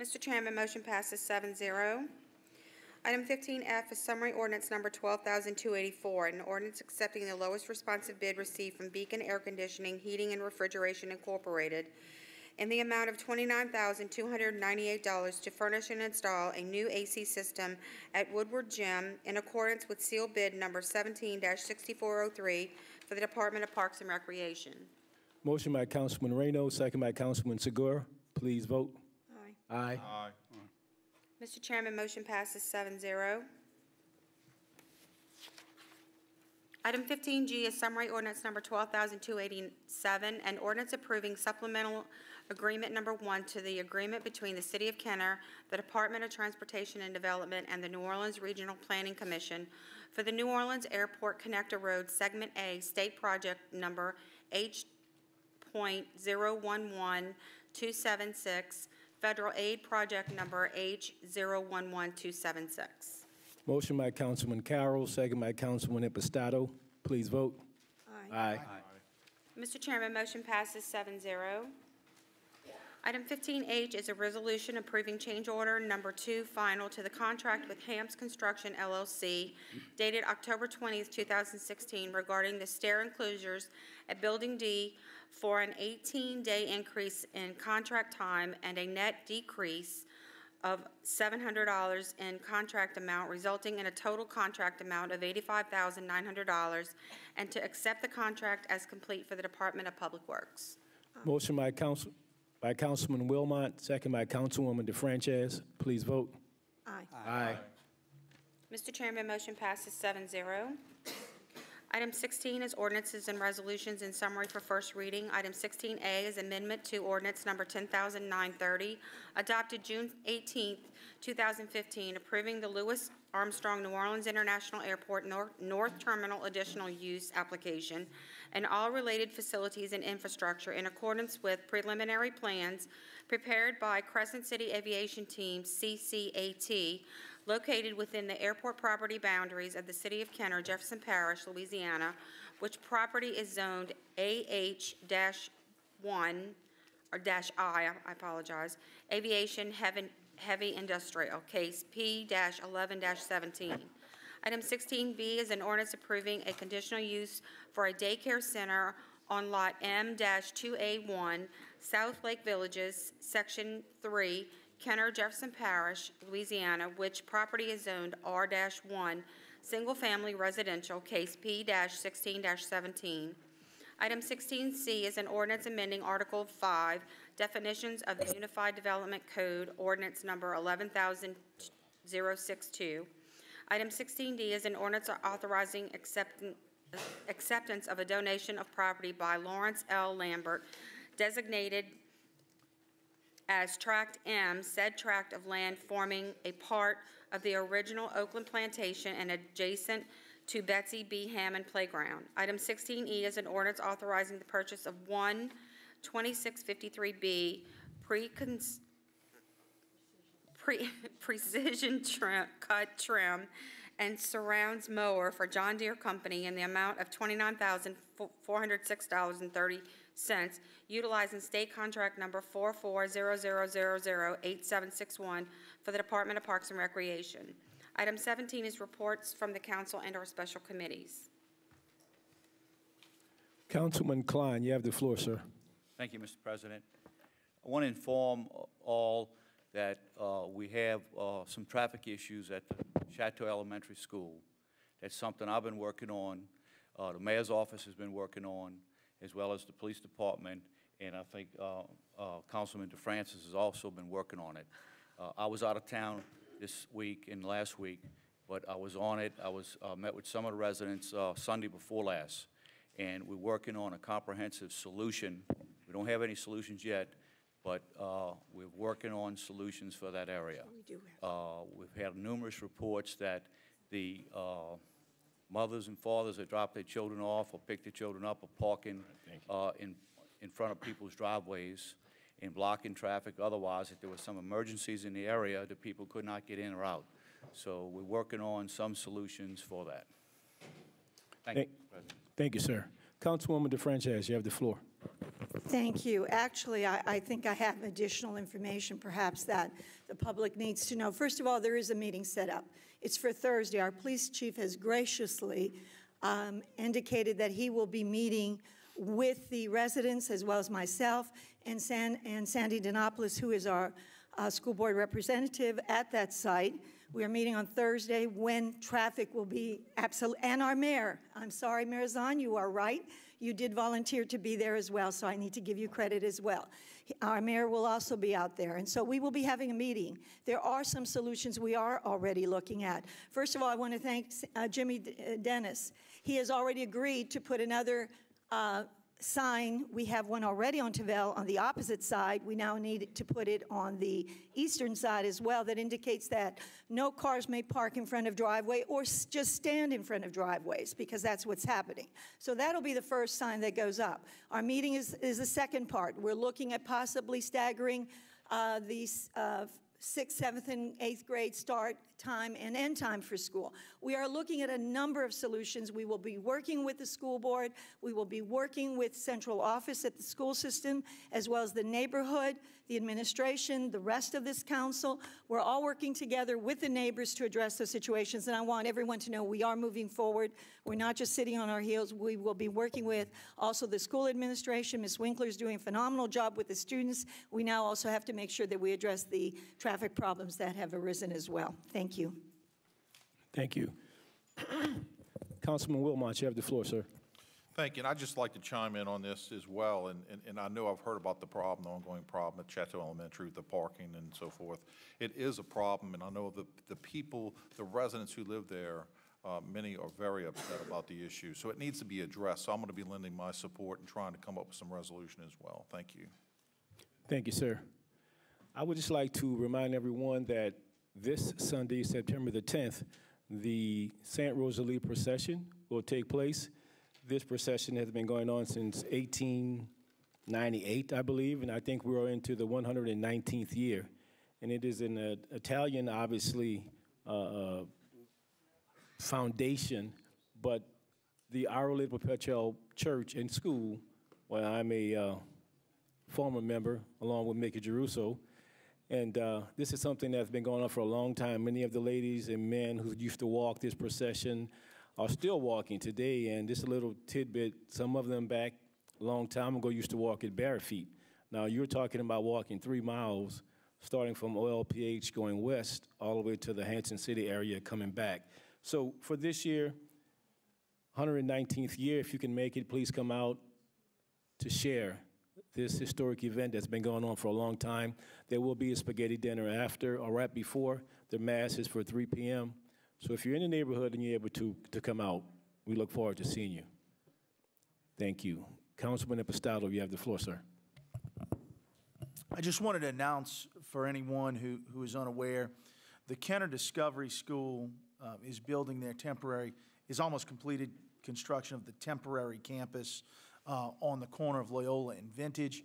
Mr. Chairman, motion passes 7-0. Item 15F is summary ordinance number 12,284, an ordinance accepting the lowest responsive bid received from Beacon Air Conditioning, Heating, and Refrigeration Incorporated in the amount of $29,298 to furnish and install a new AC system at Woodward Gym in accordance with seal bid number 17-6403 for the Department of Parks and Recreation. Motion by Councilman Reno, second by Councilman Segura. Please vote. Aye. Aye. Aye. Mr. Chairman, motion passes 7-0. Item 15G is summary ordinance number 12,287, an ordinance approving supplemental agreement number 1 to the agreement between the City of Kenner, the Department of Transportation and Development, and the New Orleans Regional Planning Commission for the New Orleans Airport Connector Road Segment A State Project number H.011276, Federal Aid Project number H.011276. Motion by Councilman Carroll, second by Councilman Impastato. Please vote. Aye. Mr. Chairman, motion passes 7-0. Item 15H is a resolution approving change order number 2 final to the contract with Hamps Construction LLC dated October 20th, 2016 regarding the stair enclosures at Building D for an 18-day increase in contract time and a net decrease of $700 in contract amount, resulting in a total contract amount of $85,900, and to accept the contract as complete for the Department of Public Works. Motion by Councilman Wilmot, second by Councilwoman DeFranchis. Please vote. Aye. Aye. Mr. Chairman, motion passes 7-0. Item 16 is ordinances and resolutions in summary for first reading. Item 16A is amendment to ordinance number 10,930, adopted June 18, 2015, approving the Louis Armstrong New Orleans International Airport North Terminal additional use application and all related facilities and infrastructure in accordance with preliminary plans prepared by Crescent City Aviation Team, CCAT, located within the airport property boundaries of the City of Kenner, Jefferson Parish, Louisiana, which property is zoned AH-1, or -I apologize, Aviation Heavy Industrial, case P-11-17. Item 16B is an ordinance approving a conditional use for a daycare center on Lot M-2A1, South Lake Villages, Section 3, Kenner, Jefferson Parish, Louisiana, which property is zoned R-1, single-family residential, case P-16-17. Item 16C is an ordinance amending Article 5, definitions of the Unified Development Code, ordinance number 11,062. Item 16D is an ordinance authorizing acceptance of a donation of property by Lawrence L. Lambert, designated as Tract M, said tract of land forming a part of the original Oakland Plantation and adjacent to Betsy B. Hammond Playground. Item 16E is an ordinance authorizing the purchase of one 2653B precision cut trim and surrounds mower for John Deere Company in the amount of $29,406.30, utilizing state contract number 4400008761 for the Department of Parks and Recreation. Item 17 is reports from the council and/or special committees. Councilman Klein, you have the floor, sir. Thank you, Mr. President. I want to inform all that we have some traffic issues at the Chateau Elementary School. That's something I've been working on, the mayor's office has been working on, as well as the police department, and I think Councilman DeFrancis has also been working on it. I was out of town this week and last week, but I was on it. I was met with some of the residents Sunday before last, and we're working on a comprehensive solution. We don't have any solutions yet, but we're working on solutions for that area. We do have. We've had numerous reports that the mothers and fathers that drop their children off or pick their children up are parking in front of people's driveways and blocking traffic. Otherwise, if there were some emergencies in the area, the people could not get in or out. So we're working on some solutions for that. Thank you, Mr. President. Thank you, sir. Councilwoman DeFranchis, you have the floor. Thank you. Actually, I think I have additional information perhaps that the public needs to know. First of all, there is a meeting set up. It's for Thursday. Our police chief has graciously indicated that he will be meeting with the residents as well as myself and Sandy Dinopoulos, who is our school board representative at that site. We are meeting on Thursday when traffic will be absolute, and our mayor. I'm sorry, Mayor Zahn, you are right. You did volunteer to be there as well, so I need to give you credit as well. Our mayor will also be out there, and so we will be having a meeting. There are some solutions we are already looking at. First of all, I want to thank Jimmy Dennis. He has already agreed to put another sign. We have one already on Tavel on the opposite side. We now need to put it on the eastern side as well that indicates that no cars may park in front of driveway or just stand in front of driveways, because that's what's happening. So that'll be the first sign that goes up. Our meeting is the second part. We're looking at possibly staggering these 6th, 7th, and 8th grade start time and end time for school. We are looking at a number of solutions. We will be working with the school board. We will be working with central office at the school system, as well as the neighborhood, the administration, the rest of this council. We're all working together with the neighbors to address those situations, and I want everyone to know we are moving forward. We're not just sitting on our heels. We will be working with also the school administration. Ms. Winkler is doing a phenomenal job with the students. We now also have to make sure that we address the traffic problems that have arisen as well. Thank you. Thank you. Councilman Wilmot, you have the floor, sir. Thank you, and I'd just like to chime in on this as well, and I know I've heard about the problem, the ongoing problem at Chateau Elementary, the parking and so forth. It is a problem, and I know the people, the residents who live there, many are very upset about the issue, so it needs to be addressed. So I'm going to be lending my support and trying to come up with some resolution as well. Thank you. Thank you, sir. I would just like to remind everyone that this Sunday, September the 10th, the St. Rosalie procession will take place. This procession has been going on since 1898, I believe, and I think we are into the 119th year. And it is an Italian, obviously, foundation, but the Our Lady Perpetual Church and School, where I'm a former member, along with Mickey Geruso, and this is something that's been going on for a long time. Many of the ladies and men who used to walk this procession are still walking today, and just a little tidbit, some of them back a long time ago used to walk at bare feet. Now, you're talking about walking 3 miles, starting from OLPH going west all the way to the Hanson City area coming back. So for this year, 119th year, if you can make it, please come out to share this historic event that's been going on for a long time. There will be a spaghetti dinner after or right before. The mass is for 3 p.m. So if you're in the neighborhood and you're able to come out, we look forward to seeing you. Thank you. Councilman Impastato, you have the floor, sir. I just wanted to announce for anyone who is unaware, the Kenner Discovery School is building their is almost completed construction of the temporary campus on the corner of Loyola and Vintage.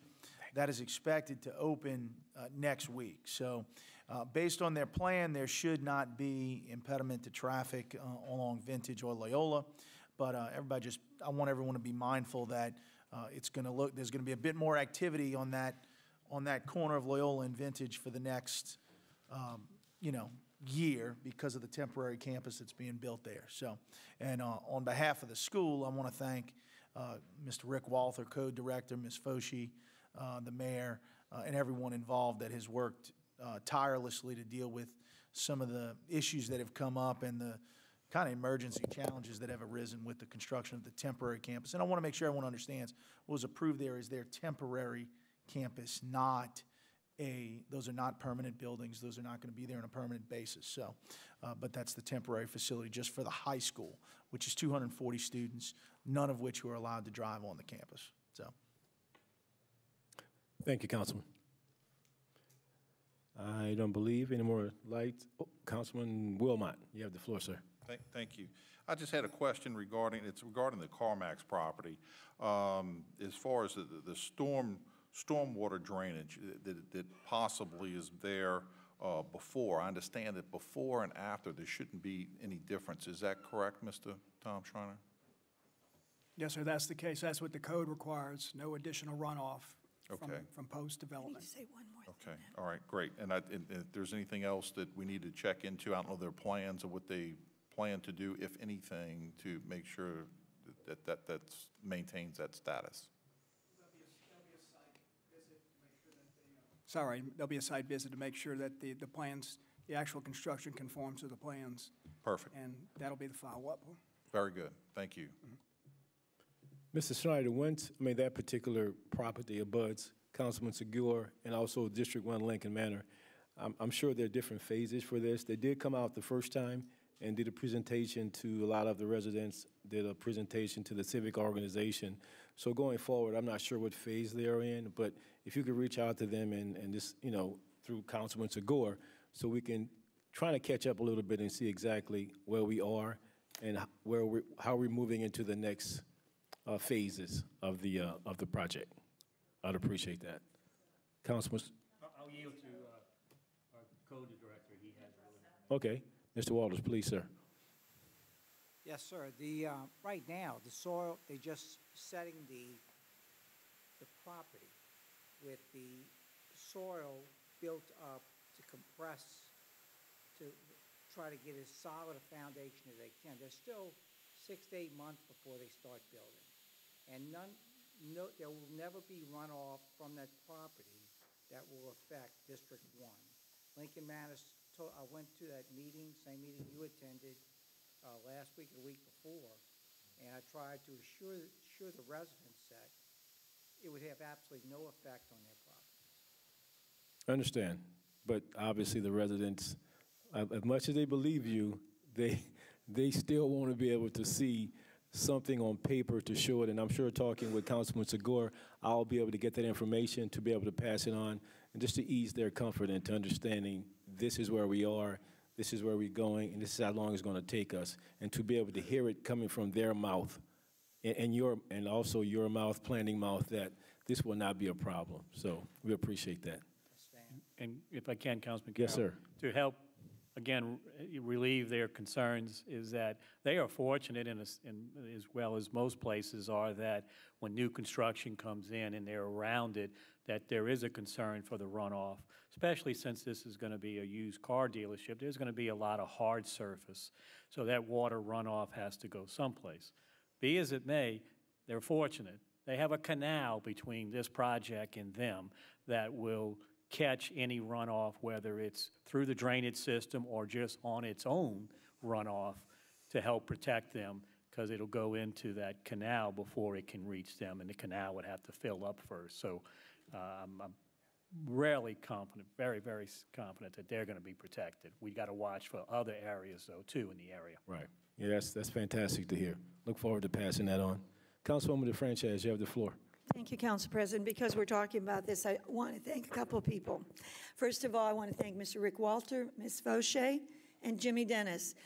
That is expected to open next week. So based on their plan, there should not be impediment to traffic along Vintage or Loyola. But I want everyone to be mindful that there's going to be a bit more activity on that corner of Loyola and Vintage for the next, year because of the temporary campus that's being built there. So, and on behalf of the school, I want to thank Mr. Rick Walther, Code Director, Ms. Foshi, the mayor, and everyone involved that has worked tirelessly to deal with some of the issues that have come up and the kind of emergency challenges that have arisen with the construction of the temporary campus. And I want to make sure everyone understands what was approved there is their temporary campus, those are not permanent buildings. Those are not going to be there on a permanent basis. So, but that's the temporary facility just for the high school, which is 240 students, none of which who are allowed to drive on the campus. So, thank you, Councilman. I don't believe any more lights. Oh, Councilman Wilmot, you have the floor, sir. Thank you. I just had a question regarding the CarMax property. As far as the stormwater drainage that possibly is there before. I understand that before and after there shouldn't be any difference. Is that correct, Mr. Tom Schreiner? Yes, sir, that's the case. That's what the code requires, no additional runoff from post-development. Say one more Okay, all right, great. And if there's anything else that we need to check into, I don't know their plans or what they plan to do, if anything, to make sure that maintains that status. Sorry, there'll be a site visit to make sure that the plans, the actual construction conforms to the plans. Perfect. And that'll be the follow-up. Very good. Thank you. Mr. Schneider, that particular property abuts Councilman Segura and also District 1 Lincoln Manor. I'm sure there are different phases for this. They did come out the first time and did a presentation to a lot of the residents, did a presentation to the civic organization. So going forward, I'm not sure what phase they are in, but if you could reach out to them and just, through Councilman Segura, so we can try to catch up a little bit and see exactly where we are and how we're moving into the next phases of the project. I'd appreciate that. Councilman. I'll yield to code director, he has a little. Okay. Mr. Walters, please, sir. Yes, sir. Right now, the soil, they just setting the property with the soil built up to compress, to try to get as solid a foundation as they can. There's still 6 to 8 months before they start building. And there will never be runoff from that property that will affect District 1. Lincoln Manor, I went to that meeting, same meeting you attended last week or the week before, and I tried to assure the residents that it would have absolutely no effect on their properties. I understand, but obviously the residents, as much as they believe you, they still want to be able to see something on paper to show it, and I'm sure talking with Councilman Segura, I'll be able to get that information to be able to pass it on, and just to ease their comfort into understanding this is where we are, this is where we're going, and this is how long it's going to take us, and to be able to hear it coming from their mouth, and also your mouth, planning mouth, that this will not be a problem. So we appreciate that. And if I can, Councilman Yes, Carroll, sir. to help, again, relieve their concerns is that they are fortunate, as well as most places are, that when new construction comes in and they're around it, that there is a concern for the runoff, especially since this is going to be a used car dealership. There's going to be a lot of hard surface, so that water runoff has to go someplace. Be as it may, they're fortunate. They have a canal between this project and them that will catch any runoff, whether it's through the drainage system or just on its own runoff, to help protect them, because it'll go into that canal before it can reach them, and the canal would have to fill up first. So I'm rarely confident, very, very confident that they're going to be protected. We got to watch for other areas, though, too, in the area. Right. Yeah, that's fantastic to hear. Look forward to passing that on. Councilwoman DeFranchise, you have the floor. Thank you, Council President. Because we're talking about this, I want to thank a couple of people. First of all, I want to thank Mr. Rick Walter, Ms. Fauché, and Jimmy Dennis.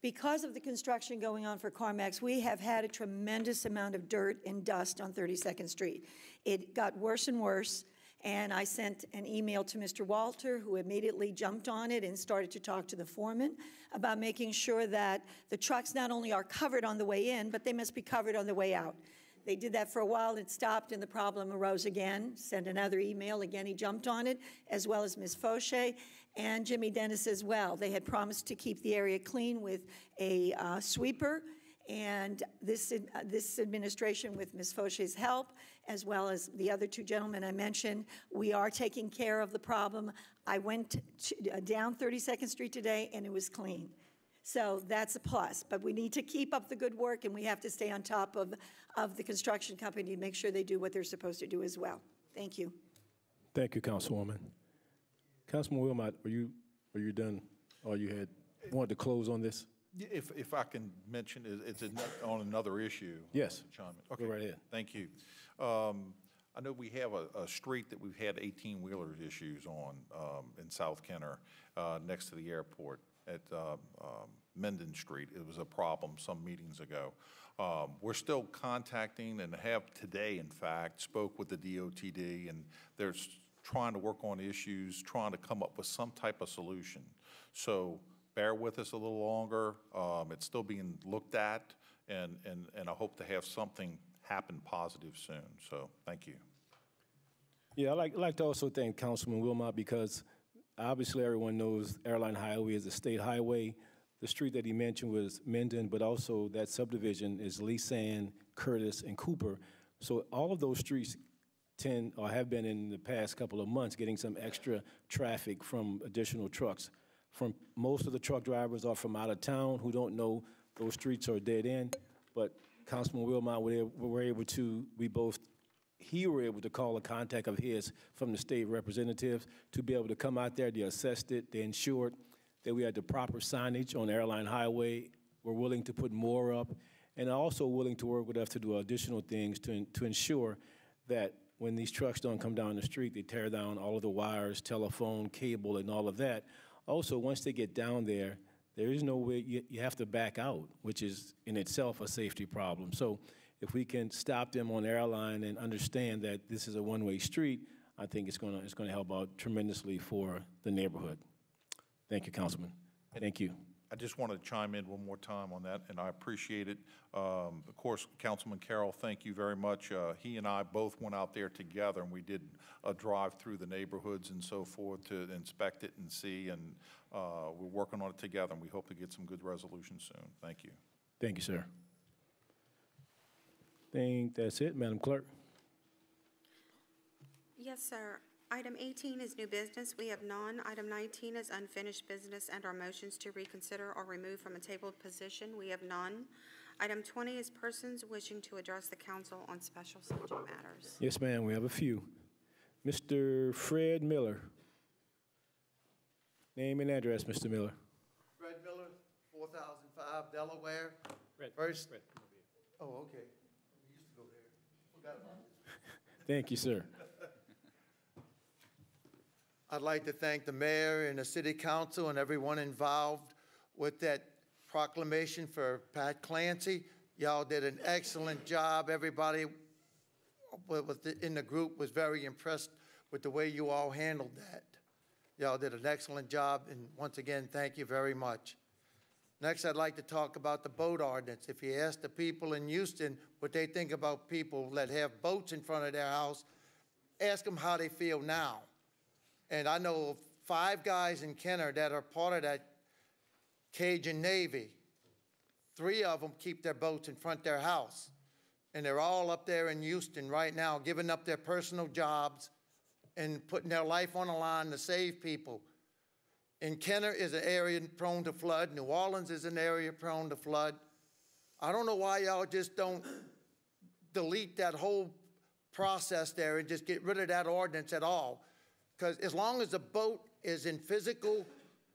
Because of the construction going on for CarMax, we have had a tremendous amount of dirt and dust on 32nd Street. It got worse and worse, and I sent an email to Mr. Walter, who immediately jumped on it and started to talk to the foreman about making sure that the trucks not only are covered on the way in, but they must be covered on the way out. They did that for a while, it stopped, and the problem arose again. Sent another email, again he jumped on it, as well as Ms. Fauché and Jimmy Dennis as well. They had promised to keep the area clean with a sweeper, and this administration, with Ms. Fauché's help, as well as the other two gentlemen I mentioned, we are taking care of the problem. I went down 32nd Street today, and it was clean. So that's a plus, but we need to keep up the good work, and we have to stay on top of the construction company to make sure they do what they're supposed to do as well. Thank you. Thank you, Councilwoman. Councilman Wilmot, are you done? Or you had wanted to close on this? If I can mention, it's on another issue. Yes. Okay. Go right ahead. Thank you. I know we have a street that we've had 18-wheeler issues on in South Kenner next to the airport at Menden Street. It was a problem some meetings ago. We're still contacting and have today, in fact, spoke with the DOTD, and they're trying to work on issues, trying to come up with some type of solution. So bear with us a little longer. It's still being looked at, and I hope to have something happen positive soon. So thank you. Yeah, I'd like to also thank Councilman Wilmot, because obviously everyone knows Airline Highway is a state highway. The street that he mentioned was Menden, but also that subdivision is Lisanne, Curtis, and Cooper. So all of those streets tend, or have been in the past couple of months, getting some extra traffic from additional trucks. From most of the truck drivers are from out of town who don't know those streets are dead end, but Councilman Wilmot, we were able to call a contact of his from the state representatives to be able to come out there. They assessed it, they ensured that we had the proper signage on Airline Highway. We're willing to put more up, and also willing to work with us to do additional things to ensure that when these trucks don't come down the street, they tear down all of the wires, telephone, cable, and all of that. Also, once they get down there, there is no way, you have to back out, which is in itself a safety problem. So if we can stop them on Airline and understand that this is a one-way street, I think it's gonna help out tremendously for the neighborhood. Thank you, Councilman. Thank you. I just wanted to chime in one more time on that, and I appreciate it. Of course, Councilman Carroll, thank you very much. He and I both went out there together, and we did a drive through the neighborhoods and so forth to inspect it and see, and we're working on it together, and we hope to get some good resolutions soon. Thank you. Thank you, sir. Think that's it, Madam Clerk. Yes, sir. Item 18 is new business. We have none. Item 19 is unfinished business and our motions to reconsider or remove from a tabled position. We have none. Item 20 is persons wishing to address the council on special subject matters. Yes, ma'am, we have a few. Mr. Fred Miller. Name and address, Mr. Miller. Fred Miller, 4005 Delaware. First. Oh, okay. We used to go there. Forgot about it. Thank you, sir. I'd like to thank the mayor and the city council and everyone involved with that proclamation for Pat Clancy. Y'all did an excellent job. Everybody in the group was very impressed with the way you all handled that. Y'all did an excellent job, and once again, thank you very much. Next, I'd like to talk about the boat ordinance. If you ask the people in Houston what they think about people that have boats in front of their house, ask them how they feel now. And I know of 5 guys in Kenner that are part of that Cajun Navy. 3 of them keep their boats in front of their house. And they're all up there in Houston right now, giving up their personal jobs and putting their life on the line to save people. And Kenner is an area prone to flood. New Orleans is an area prone to flood. I don't know why y'all just don't delete that whole process there and just get rid of that ordinance at all. Because as long as the boat is in physical,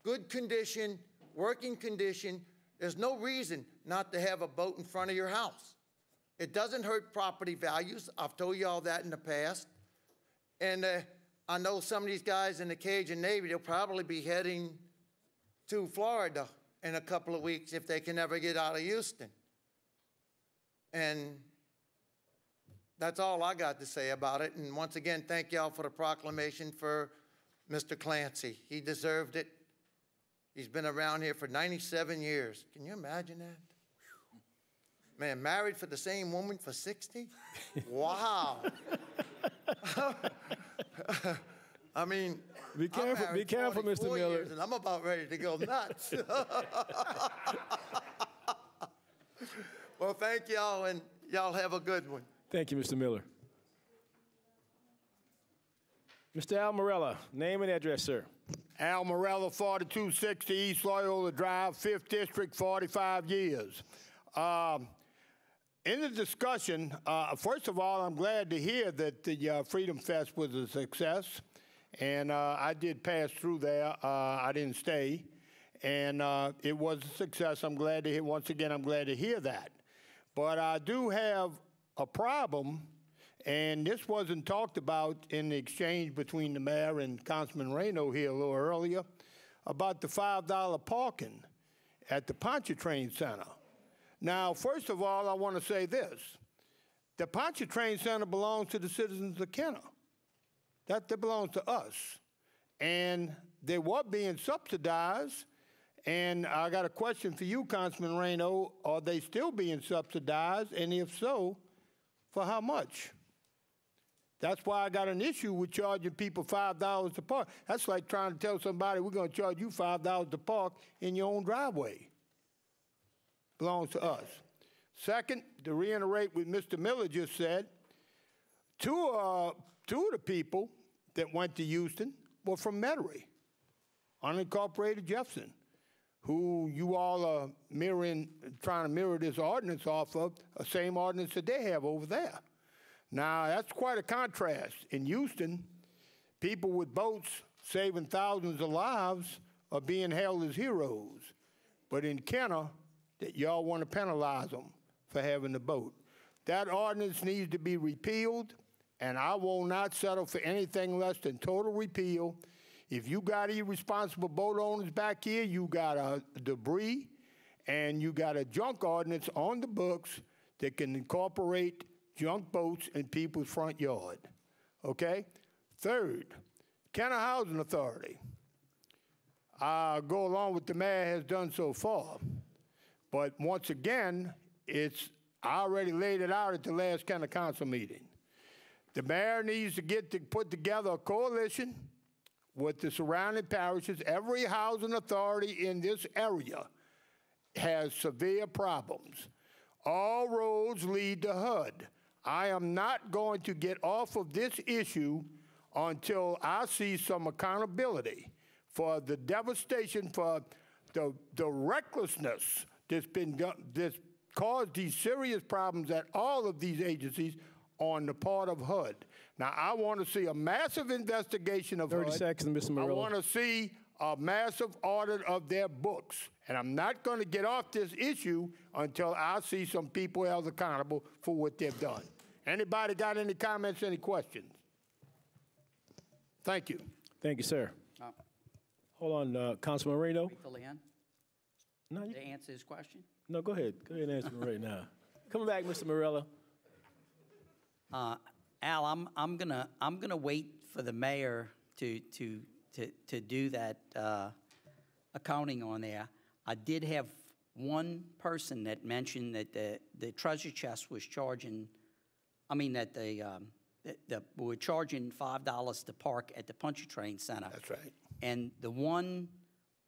good condition, working condition, there's no reason not to have a boat in front of your house. It doesn't hurt property values. I've told you all that in the past. And I know some of these guys in the Cajun Navy, they'll probably be heading to Florida in a couple of weeks if they can ever get out of Houston. And that's all I got to say about it. And once again, thank y'all for the proclamation for Mr. Clancy. He deserved it. He's been around here for 97 years. Can you imagine that? Man, married for the same woman for 60? Wow. I mean, be careful, Mr. Miller. And I'm about ready to go nuts. Well, thank y'all, and y'all have a good one. Thank you, Mr. Miller. Mr. Al Morella, name and address, sir. Al Morella, 4260 East Loyola Drive, 5th District, 45 years. In the discussion, first of all, I'm glad to hear that the Freedom Fest was a success. And I did pass through there. I didn't stay. And it was a success. I'm glad to hear, once again, I'm glad to hear that. But I do have a problem, and this wasn't talked about in the exchange between the mayor and Councilman Reyno here a little earlier, about the $5 parking at the Pontchartrain Center. Now, first of all, I want to say this. The Pontchartrain Center belongs to the citizens of Kenner. That belongs to us. And they were being subsidized. And I got a question for you, Councilman Reyno. Are they still being subsidized? And if so, for how much? That's why I got an issue with charging people $5 to park. That's like trying to tell somebody we're going to charge you $5 to park in your own driveway. Belongs to us. Second, to reiterate what Mr. Miller just said, two of the people that went to Houston were from Metairie, unincorporated Jefferson, who you all are trying to mirror this ordinance off of, the same ordinance that they have over there. Now, that's quite a contrast. In Houston, people with boats saving thousands of lives are being hailed as heroes. But in Kenner, that y'all want to penalize them for having the boat. That ordinance needs to be repealed, and I will not settle for anything less than total repeal. If you got irresponsible boat owners back here, you got a debris, and you got a junk ordinance on the books that can incorporate junk boats in people's front yard, okay? Third, Kenner Housing Authority. go along with the mayor has done so far. But once again, I already laid it out at the last county council meeting. The mayor needs to put together a coalition with the surrounding parishes. Every housing authority in this area has severe problems. All roads lead to HUD. I am not going to get off of this issue until I see some accountability for the devastation, for the recklessness that's been done, that's caused these serious problems at all of these agencies on the part of HUD. Now, I want to see a massive investigation of 30 HUD. seconds, Mr. Morello. I want to see a massive audit of their books. And I'm not going to get off this issue until I see some people held accountable for what they've done. Anybody got any comments, any questions? Thank you. Thank you, sir. Hold on, Councilman Moreno. Wait till the end No, to answer his question. no, go ahead. Go ahead and answer me right now. Coming back, Mr. Morello. Al, I'm gonna wait for the mayor to do that accounting on there. I did have one person that mentioned that the treasure chest was charging, that we're charging $5 to park at the Pontchartrain Center. That's right. And the one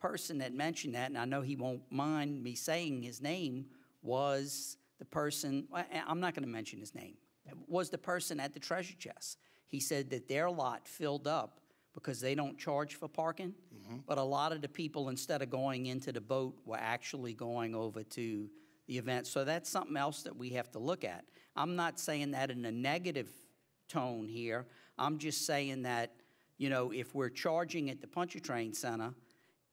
person that mentioned that, and I know he won't mind me saying his name, was the person, I'm not going to mention his name, was the person at the treasure chest. He said that their lot filled up because they don't charge for parking, but a lot of the people, instead of going into the boat, were actually going over to the event. So that's something else that we have to look at. I'm not saying that in a negative tone here. I'm just saying that, if we're charging at the Pontchartrain Center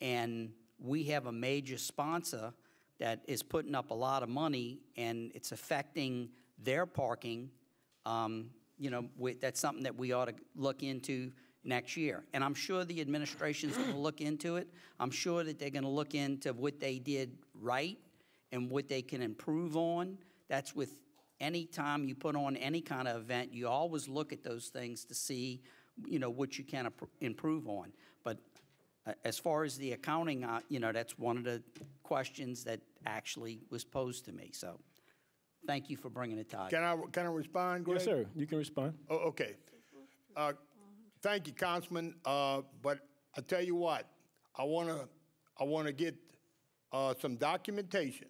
and we have a major sponsor that is putting up a lot of money and it's affecting their parking, that's something that we ought to look into next year. And I'm sure the administration's going to look into it. I'm sure that they're going to look into what they did right and what they can improve on. That's with any time you put on any kind of event, you always look at those things to see, what you can improve on. But as far as the accounting, that's one of the questions that actually was posed to me. So thank you for bringing it, Todd. Can I respond, Greg? Yes, sir. You can respond. Oh, okay. Thank you, Councilman. But I tell you what, I want to get some documentation,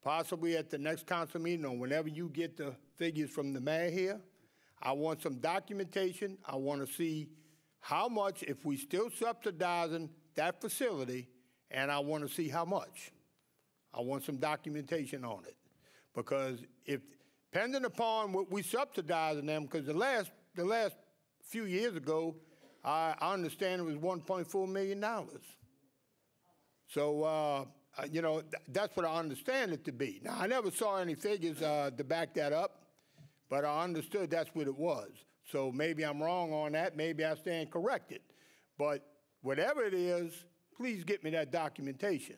possibly at the next council meeting or whenever you get the figures from the mayor here. I want some documentation. I want to see how much, if we still subsidizing that facility, and I want to see how much. I want some documentation on it. Because if, depending upon what we subsidizing them, because the last few years ago, I understand it was $1.4 million. So, that's what I understand it to be. Now, I never saw any figures to back that up, but I understood that's what it was. So maybe I'm wrong on that. Maybe I stand corrected. But whatever it is, please get me that documentation.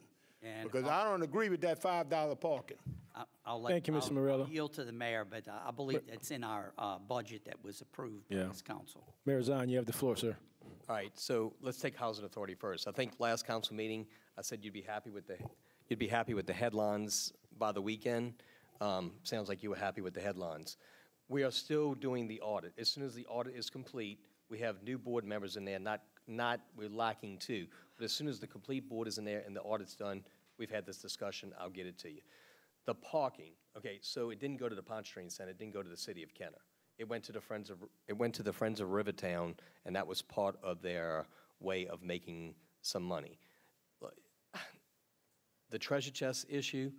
Because I don't agree with that $5 parking. Thank you, Mr. Morello. I'll yield to the mayor, but I believe it's in our budget that was approved by this council. Mayor Zahn, you have the floor, sir. All right, so let's take Housing Authority first. I think last council meeting, I said you'd be happy with the headlines by the weekend. Sounds like you were happy with the headlines. We are still doing the audit. As soon as the audit is complete, we have new board members in there. We're lacking two. But as soon as the complete board is in there and the audit's done, we've had this discussion. I'll get it to you. The parking. Okay, so it didn't go to the Pontchartrain Center. It didn't go to the city of Kenner. It went to the Friends of Rivertown, and that was part of their way of making some money. The treasure chest issue,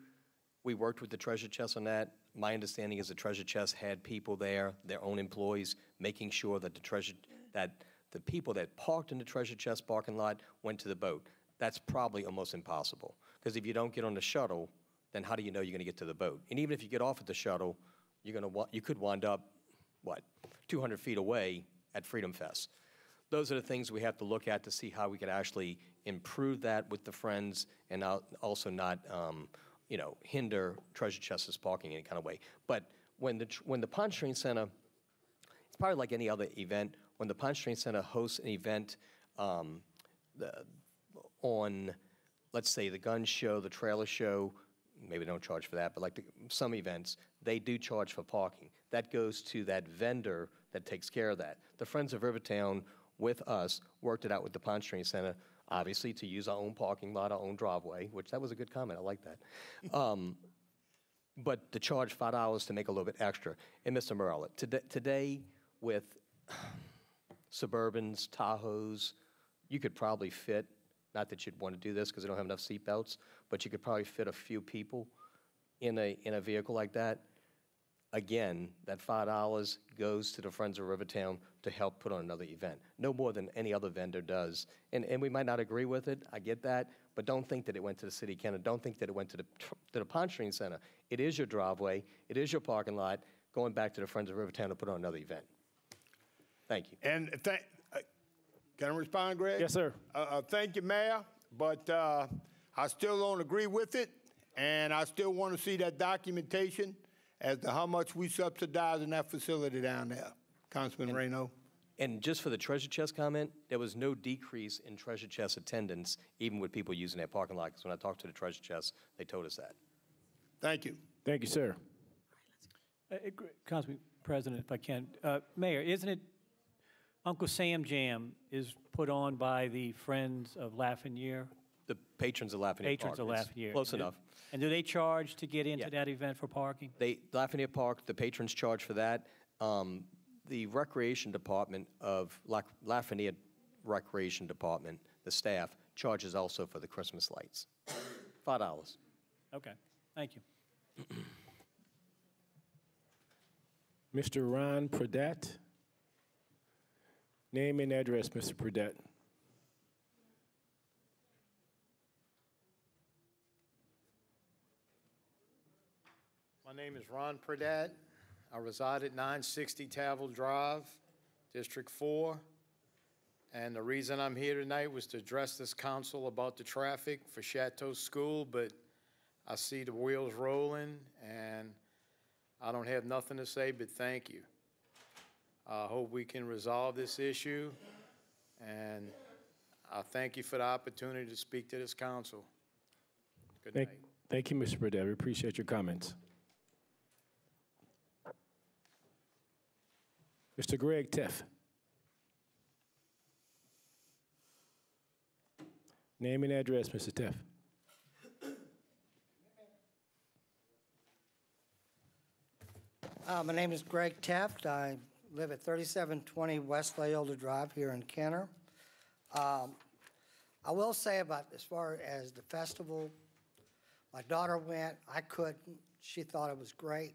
we worked with the treasure chest on that. My understanding is the treasure chest had people there, their own employees, making sure that the people that parked in the treasure chest parking lot went to the boat. That's probably almost impossible, because if you don't get on the shuttle, then how do you know you're going to get to the boat? And even if you get off at the shuttle, you could wind up, 200 feet away at Freedom Fest. Those are the things we have to look at to see how we can actually improve that with the Friends and also not, hinder treasure chest's parking in any kind of way. But when the Pontchartrain Center, it's probably like any other event. When the Pontchartrain Center hosts an event, on, let's say, the gun show, the trailer show, maybe they don't charge for that, but like some events, they do charge for parking. That goes to that vendor that takes care of that. The Friends of Rivertown, with us, worked it out with the Pond Stream Center, obviously, to use our own parking lot, our own driveway, which that was a good comment. I like that. But to charge $5 to make a little bit extra. And Mr. Morella, today with Suburbans, Tahoes, you could probably fit, not that you'd want to do this because they don't have enough seat belts, but you could probably fit a few people in a vehicle like that. Again, that $5 goes to the Friends of Rivertown to help put on another event. No more than any other vendor does. And we might not agree with it, I get that, but don't think that it went to the city of Kenner. Don't think that it went to the Pond Stream Center. It is your driveway, it is your parking lot, going back to the Friends of Rivertown to put on another event. Thank you. And can I respond, Greg? Yes, sir. Thank you, Mayor, but I still don't agree with it, and I still want to see that documentation as to how much we subsidize in that facility down there, Councilman Reyno. And just for the treasure chest comment, there was no decrease in treasure chest attendance, even with people using their parking lot, because when I talked to the treasure chest, they told us that. Thank you. Thank you, sir. Councilman President, if I can. Mayor, isn't it Uncle Sam Jam is put on by the Friends of Lafreniere? The patrons of Lafreniere Park. Patrons of Lafreniere. Close enough. And do they charge to get into that event for parking? Lafreniere Park, the patrons charge for that. The Recreation Department of Lafreniere Recreation Department, the staff, charges also for the Christmas lights. $5. Okay, thank you. Mr. Ron Pradat. Name and address, Mr. Pradat. My name is Ron Pradat. I reside at 960 Tavel Drive, District 4. And the reason I'm here tonight was to address this council about the traffic for Chateau School, but I see the wheels rolling, and I don't have nothing to say but thank you. I hope we can resolve this issue, and I thank you for the opportunity to speak to this council. Good night. Thank you, Mr. Pradat. We appreciate your comments. Mr. Greg Teff. Name and address, Mr. Teff. My name is Greg Teft. I live at 3720 West Loyola Drive here in Kenner. I will say about as far as the festival, my daughter went, I couldn't. She thought it was great.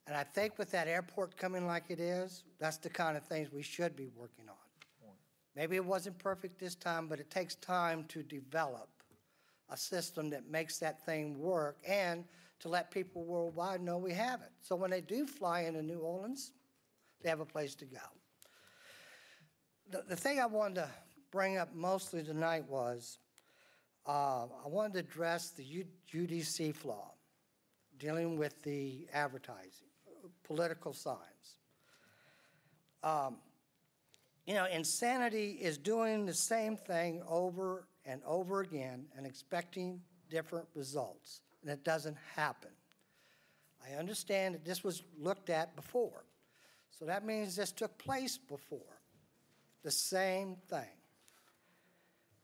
And I think with that airport coming like it is, that's the kind of things we should be working on. Maybe it wasn't perfect this time, but it takes time to develop a system that makes that thing work and to let people worldwide know we have it. So when they do fly into New Orleans, they have a place to go. The thing I wanted to bring up mostly tonight was I wanted to address the UDC flaw, dealing with the advertising, political signs. You know, insanity is doing the same thing over and over again and expecting different results, and it doesn't happen. I understand that this was looked at before, so that means this took place before. The same thing.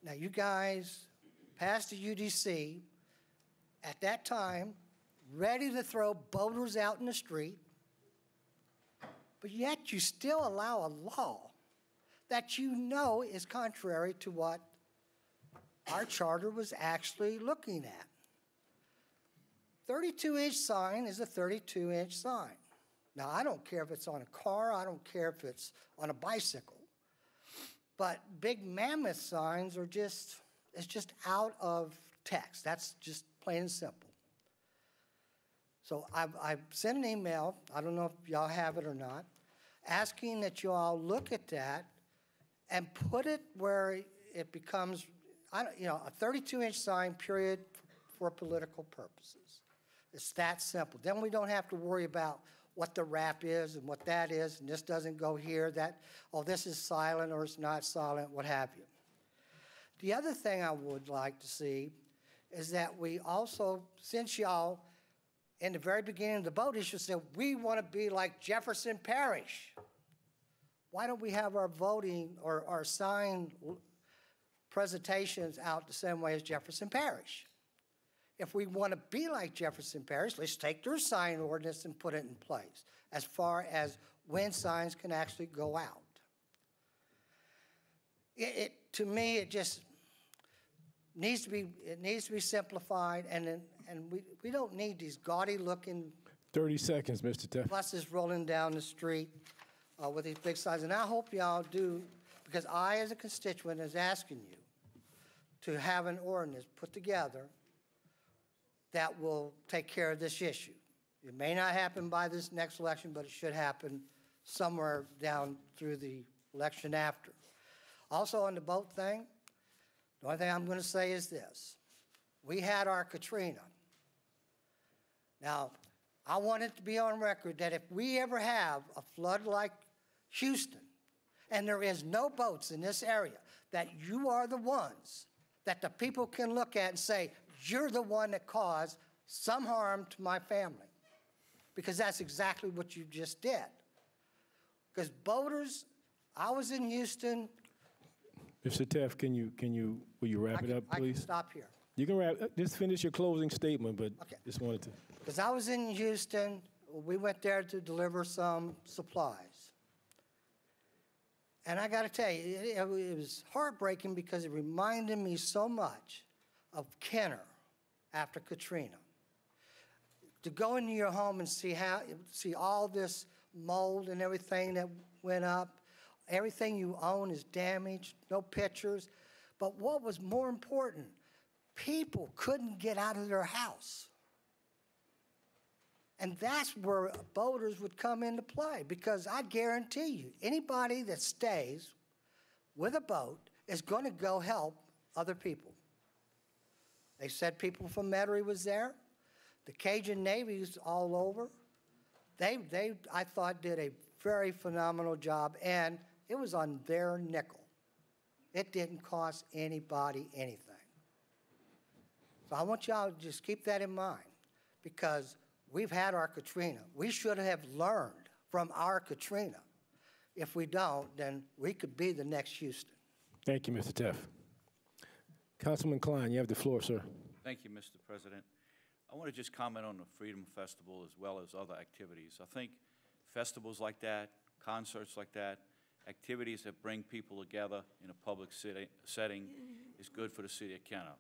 Now, you guys passed the UDC at that time, ready to throw boaters out in the street, but yet you still allow a law that you know is contrary to what our charter was actually looking at. 32-inch sign is a 32-inch sign. Now, I don't care if it's on a car, I don't care if it's on a bicycle, but big mammoth signs are just, it's just out of text. That's just plain and simple. So I've sent an email, I don't know if y'all have it or not, asking that you all look at that and put it where it becomes, you know, a 32-inch sign, period, for political purposes. It's that simple. Then we don't have to worry about what the wrap is and what that is, and this doesn't go here, that, oh, this is silent or it's not silent, what have you. The other thing I would like to see is that we also, since y'all, in the very beginning of the vote issue, said we want to be like Jefferson Parish. Why don't we have our voting or our sign presentations out the same way as Jefferson Parish? If we want to be like Jefferson Parish, let's take their sign ordinance and put it in place as far as when signs can actually go out. To me, it just needs to be simplified, and we don't need these gaudy-looking 30 seconds, Mr. Teff. buses rolling down the street with these big signs. And I hope y'all do, because I, as a constituent, is asking you to have an ordinance put together that will take care of this issue. It may not happen by this next election, but it should happen somewhere down through the election after. Also on the boat thing, the only thing I'm going to say is this. We had our Katrina. Now, I want it to be on record that if we ever have a flood like Houston, and there is no boats in this area, that you are the ones that the people can look at and say, you're the one that caused some harm to my family. Because that's exactly what you just did. Because boaters, I was in Houston. Mr. Teff, will you wrap it up, I can please? stop here. You can wrap, just finish your closing statement, but just wanted to. Because I was in Houston, we went there to deliver some supplies. And I got to tell you, it was heartbreaking because it reminded me so much of Kenner after Katrina. To go into your home and see all this mold and everything that went up, everything you own is damaged, no pictures. But what was more important, people couldn't get out of their house. And that's where boaters would come into play, because I guarantee you, anybody that stays with a boat is going to go help other people. They said people from Metairie was there. The Cajun Navy's all over. They I thought, did a very phenomenal job, and it was on their nickel. It didn't cost anybody anything. So I want y'all to just keep that in mind, because we've had our Katrina. We should have learned from our Katrina. If we don't, then we could be the next Houston. Thank you, Mr. Teff. Councilman Klein, you have the floor, sir. Thank you, Mr. President. I want to just comment on the Freedom Festival as well as other activities. I think festivals like that, concerts like that, activities that bring people together in a public setting is good for the city of Kenner.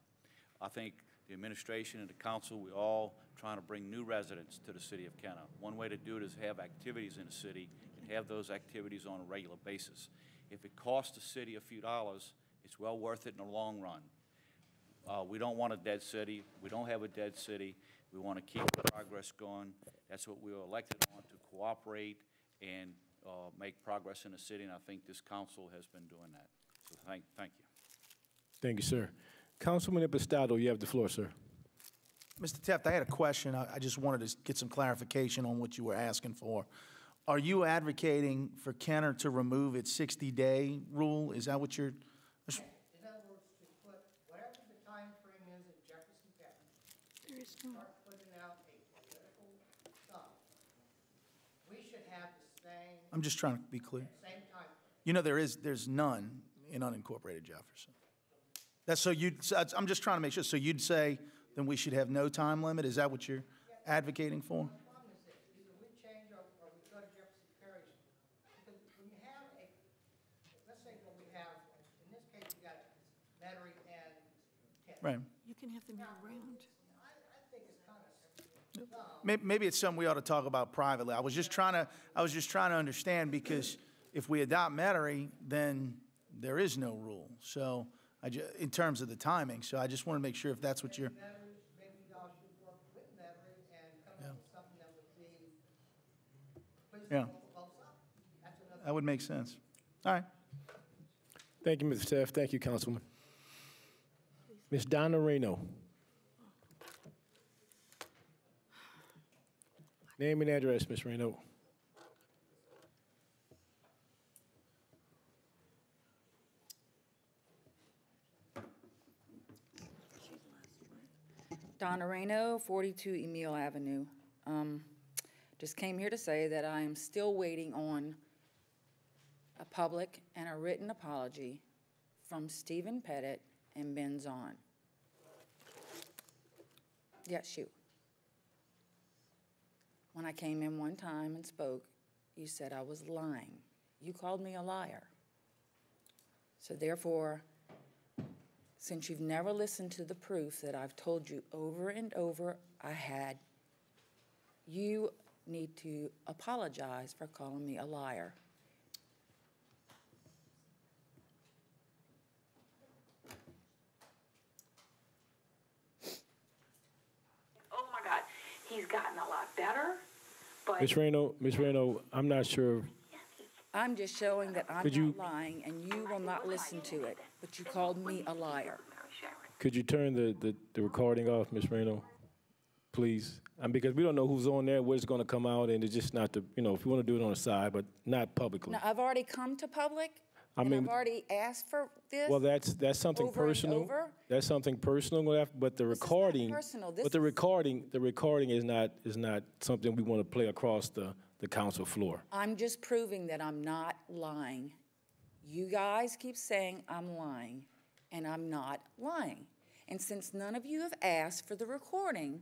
I think the administration and the council, we're all trying to bring new residents to the city of Kenner. One way to do it is have activities in the city and have those activities on a regular basis. If it costs the city a few dollars, it's well worth it in the long run. We don't want a dead city. We don't have a dead city. We want to keep the progress going. That's what we were elected on, to cooperate and make progress in the city, and I think this council has been doing that. So thank you. Thank you, sir. Councilman Impastato, you have the floor, sir. Mr. Teft, I had a question. I just wanted to get some clarification on what you were asking for. Are you advocating for Kenner to remove its 60-day rule? Is that what you're... In other words, to put whatever the time frame is in Jefferson Parish, start putting out a political stuff. We should have the same... I'm just trying to be clear. Same time. You know, there's none in unincorporated Jefferson. I'm just trying to make sure. So you'd say then we should have no time limit? Is that what you're advocating for? The problem is this: either we change or we go to Jefferson Parish. Because when you have let's say when we have, in this case, you got Metairie and Kent. Right. You can have them year-round. I think it's kind of Maybe it's something we ought to talk about privately. I was just trying to understand, because if we adopt Metairie, then there is no rule. So in terms of the timing, so I just want to make sure if that's what you're. Maybe y'all should work with Metairie and come up with something that would be. Yeah. That would make sense. All right. Thank you, Mr. Teff. Thank you, Councilman. Ms. Donna Reno. Name and address, Ms. Reno. Donna Reno, 42 Emile Avenue. Just came here to say that I am still waiting on a public and a written apology from Stephen Pettit and Ben Zahn. Yes, you. When I came in one time and spoke, you said I was lying. You called me a liar. So therefore, since you've never listened to the proof that I've told you over and over I had, you need to apologize for calling me a liar. Oh my God, he's gotten a lot better, but. Ms. Reno, I'm not sure. I'm just showing that I'm not lying, and you will not listen to it, but you called me a liar. Could you turn the recording off, Ms. Reno, please? Because we don't know who's on there, what's going to come out, and it's just not the, if you want to do it on the side, but not publicly. Now, I've already come to public, I've already asked for this. Well, that's something over and personal. over. That's something personal, but the recording, personal. the recording is not something we want to play across the council floor. I'm just proving that I'm not lying. You guys keep saying I'm lying, and I'm not lying. And since none of you have asked for the recording,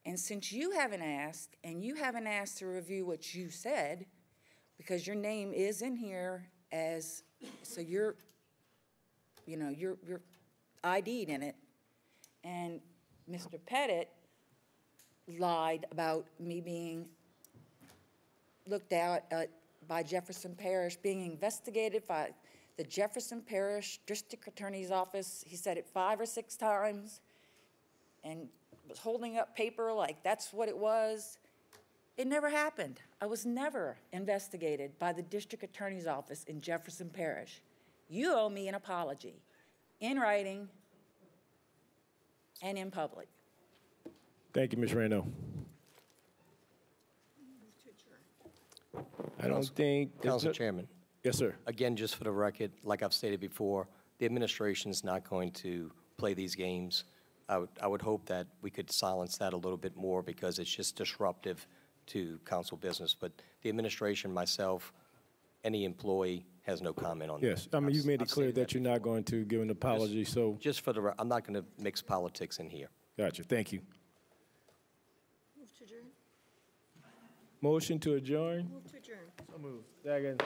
and since you haven't asked, and you haven't asked to review what you said, because your name is in here as, so you're ID'd in it, and Mr. Pettit lied about me being looked at by Jefferson Parish, being investigated by the Jefferson Parish District Attorney's Office. He said it 5 or 6 times and was holding up paper like that's what it was. It never happened. I was never investigated by the District Attorney's Office in Jefferson Parish. You owe me an apology in writing and in public. Thank you, Ms. Reno. I don't think... Council Chairman. Yes, sir. Again, just for the record, like I've stated before, the administration's not going to play these games. I would hope that we could silence that a little bit more because it's just disruptive to council business. But the administration, myself, any employee has no comment on that. Yes, I mean, you've made it clear that you're not going to give an apology, so... Just for the, I'm not going to mix politics in here. Gotcha, thank you. Move to adjourn. Motion to adjourn? Move to adjourn. So moved. Second.